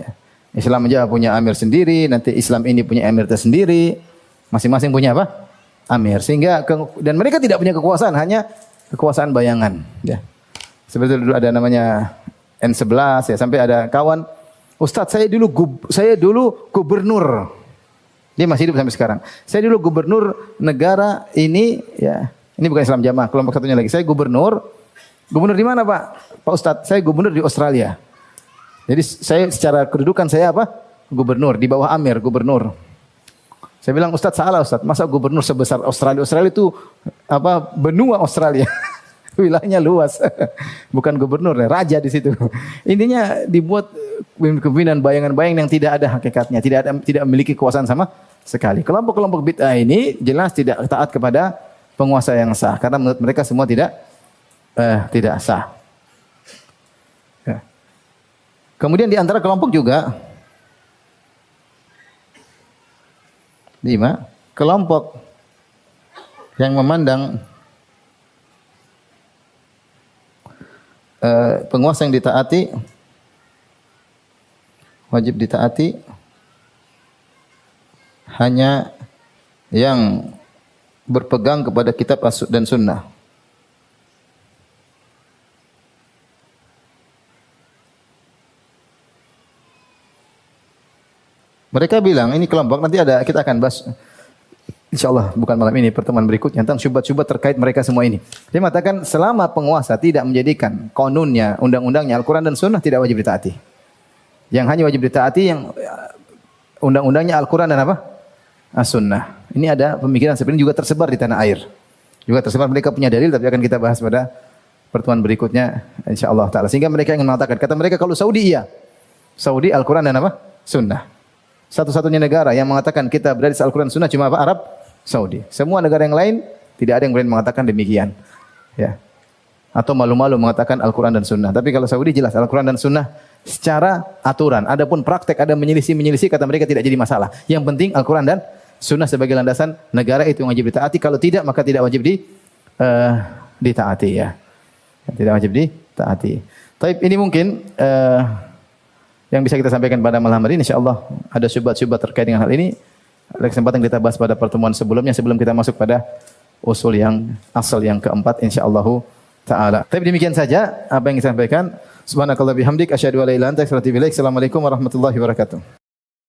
Islam aja punya amir sendiri, nanti Islam ini punya amir tersendiri. Masing-masing punya apa? Amir. Sehingga dan mereka tidak punya kekuasaan, hanya kekuasaan bayangan. Ya. Seperti dulu ada namanya N11 ya, sampai ada kawan, Ustadz saya dulu gubernur. Dia masih hidup sampai sekarang. Saya dulu gubernur negara ini ya. Ini bukan Islam Jamaah, kelompok satunya lagi. Saya gubernur. Gubernur di mana, Pak? Pak Ustadz, saya gubernur di Australia. Jadi saya secara kedudukan saya apa? Gubernur, di bawah amir, gubernur. Saya bilang, Ustadz salah Ustadz. Masa gubernur sebesar Australia? Australia itu apa? Benua Australia. Wilayahnya luas. Bukan gubernur, raja di situ. Intinya dibuat kepemimpinan bayangan-bayangan yang tidak ada hakikatnya, tidak memiliki kekuasaan sama sekali. Kelompok-kelompok bid'ah ini jelas tidak taat kepada penguasa yang sah karena menurut mereka semua tidak sah. Ya. Kemudian di antara kelompok juga 5 kelompok yang memandang penguasa yang ditaati wajib ditaati hanya yang berpegang kepada kitab dan sunnah. Mereka bilang, ini kelompok nanti kita akan bahas insyaallah bukan malam ini, pertemuan berikutnya tentang syubhat-syubhat terkait mereka semua ini. Dia mengatakan selama penguasa tidak menjadikan konunnya, undang-undangnya Al-Qur'an dan sunnah tidak wajib ditaati. Yang hanya wajib ditaati yang undang-undangnya Al-Qur'an dan apa? As-Sunnah. Ini ada pemikiran seperti ini juga tersebar di tanah air. Juga tersebar, mereka punya dalil tapi akan kita bahas pada pertemuan berikutnya insyaallah taala. Sehingga mereka ingin mengatakan, kata mereka kalau Saudi iya. Saudi Al-Qur'an dan apa? Sunnah. Satu-satunya negara yang mengatakan kita berada di Al-Qur'an Sunnah cuma apa? Arab Saudi. Semua negara yang lain tidak ada yang berani mengatakan demikian. Ya. Atau malu-malu mengatakan Al-Qur'an dan Sunnah. Tapi kalau Saudi jelas Al-Qur'an dan Sunnah secara aturan. Adapun praktek ada menyelisih kata mereka tidak jadi masalah. Yang penting Al-Qur'an dan Sunnah sebagai landasan negara itu yang wajib ditaati. Kalau tidak maka tidak wajib ditaati ya. Tidak wajib ditaati. Tapi ini mungkin yang bisa kita sampaikan pada malam hari ini. Insyaallah ada syubhat-syubhat terkait dengan hal ini. Ada kesempatan kita bahas pada pertemuan sebelumnya sebelum kita masuk pada usul yang asal yang keempat insyaallah taala. Tapi demikian saja apa yang saya sampaikan. Subhanakallah bihamdik asyhadu an la ilaha illa anta astaghfiruka wa atubu ilaik. Assalamualaikum warahmatullahi wabarakatuh.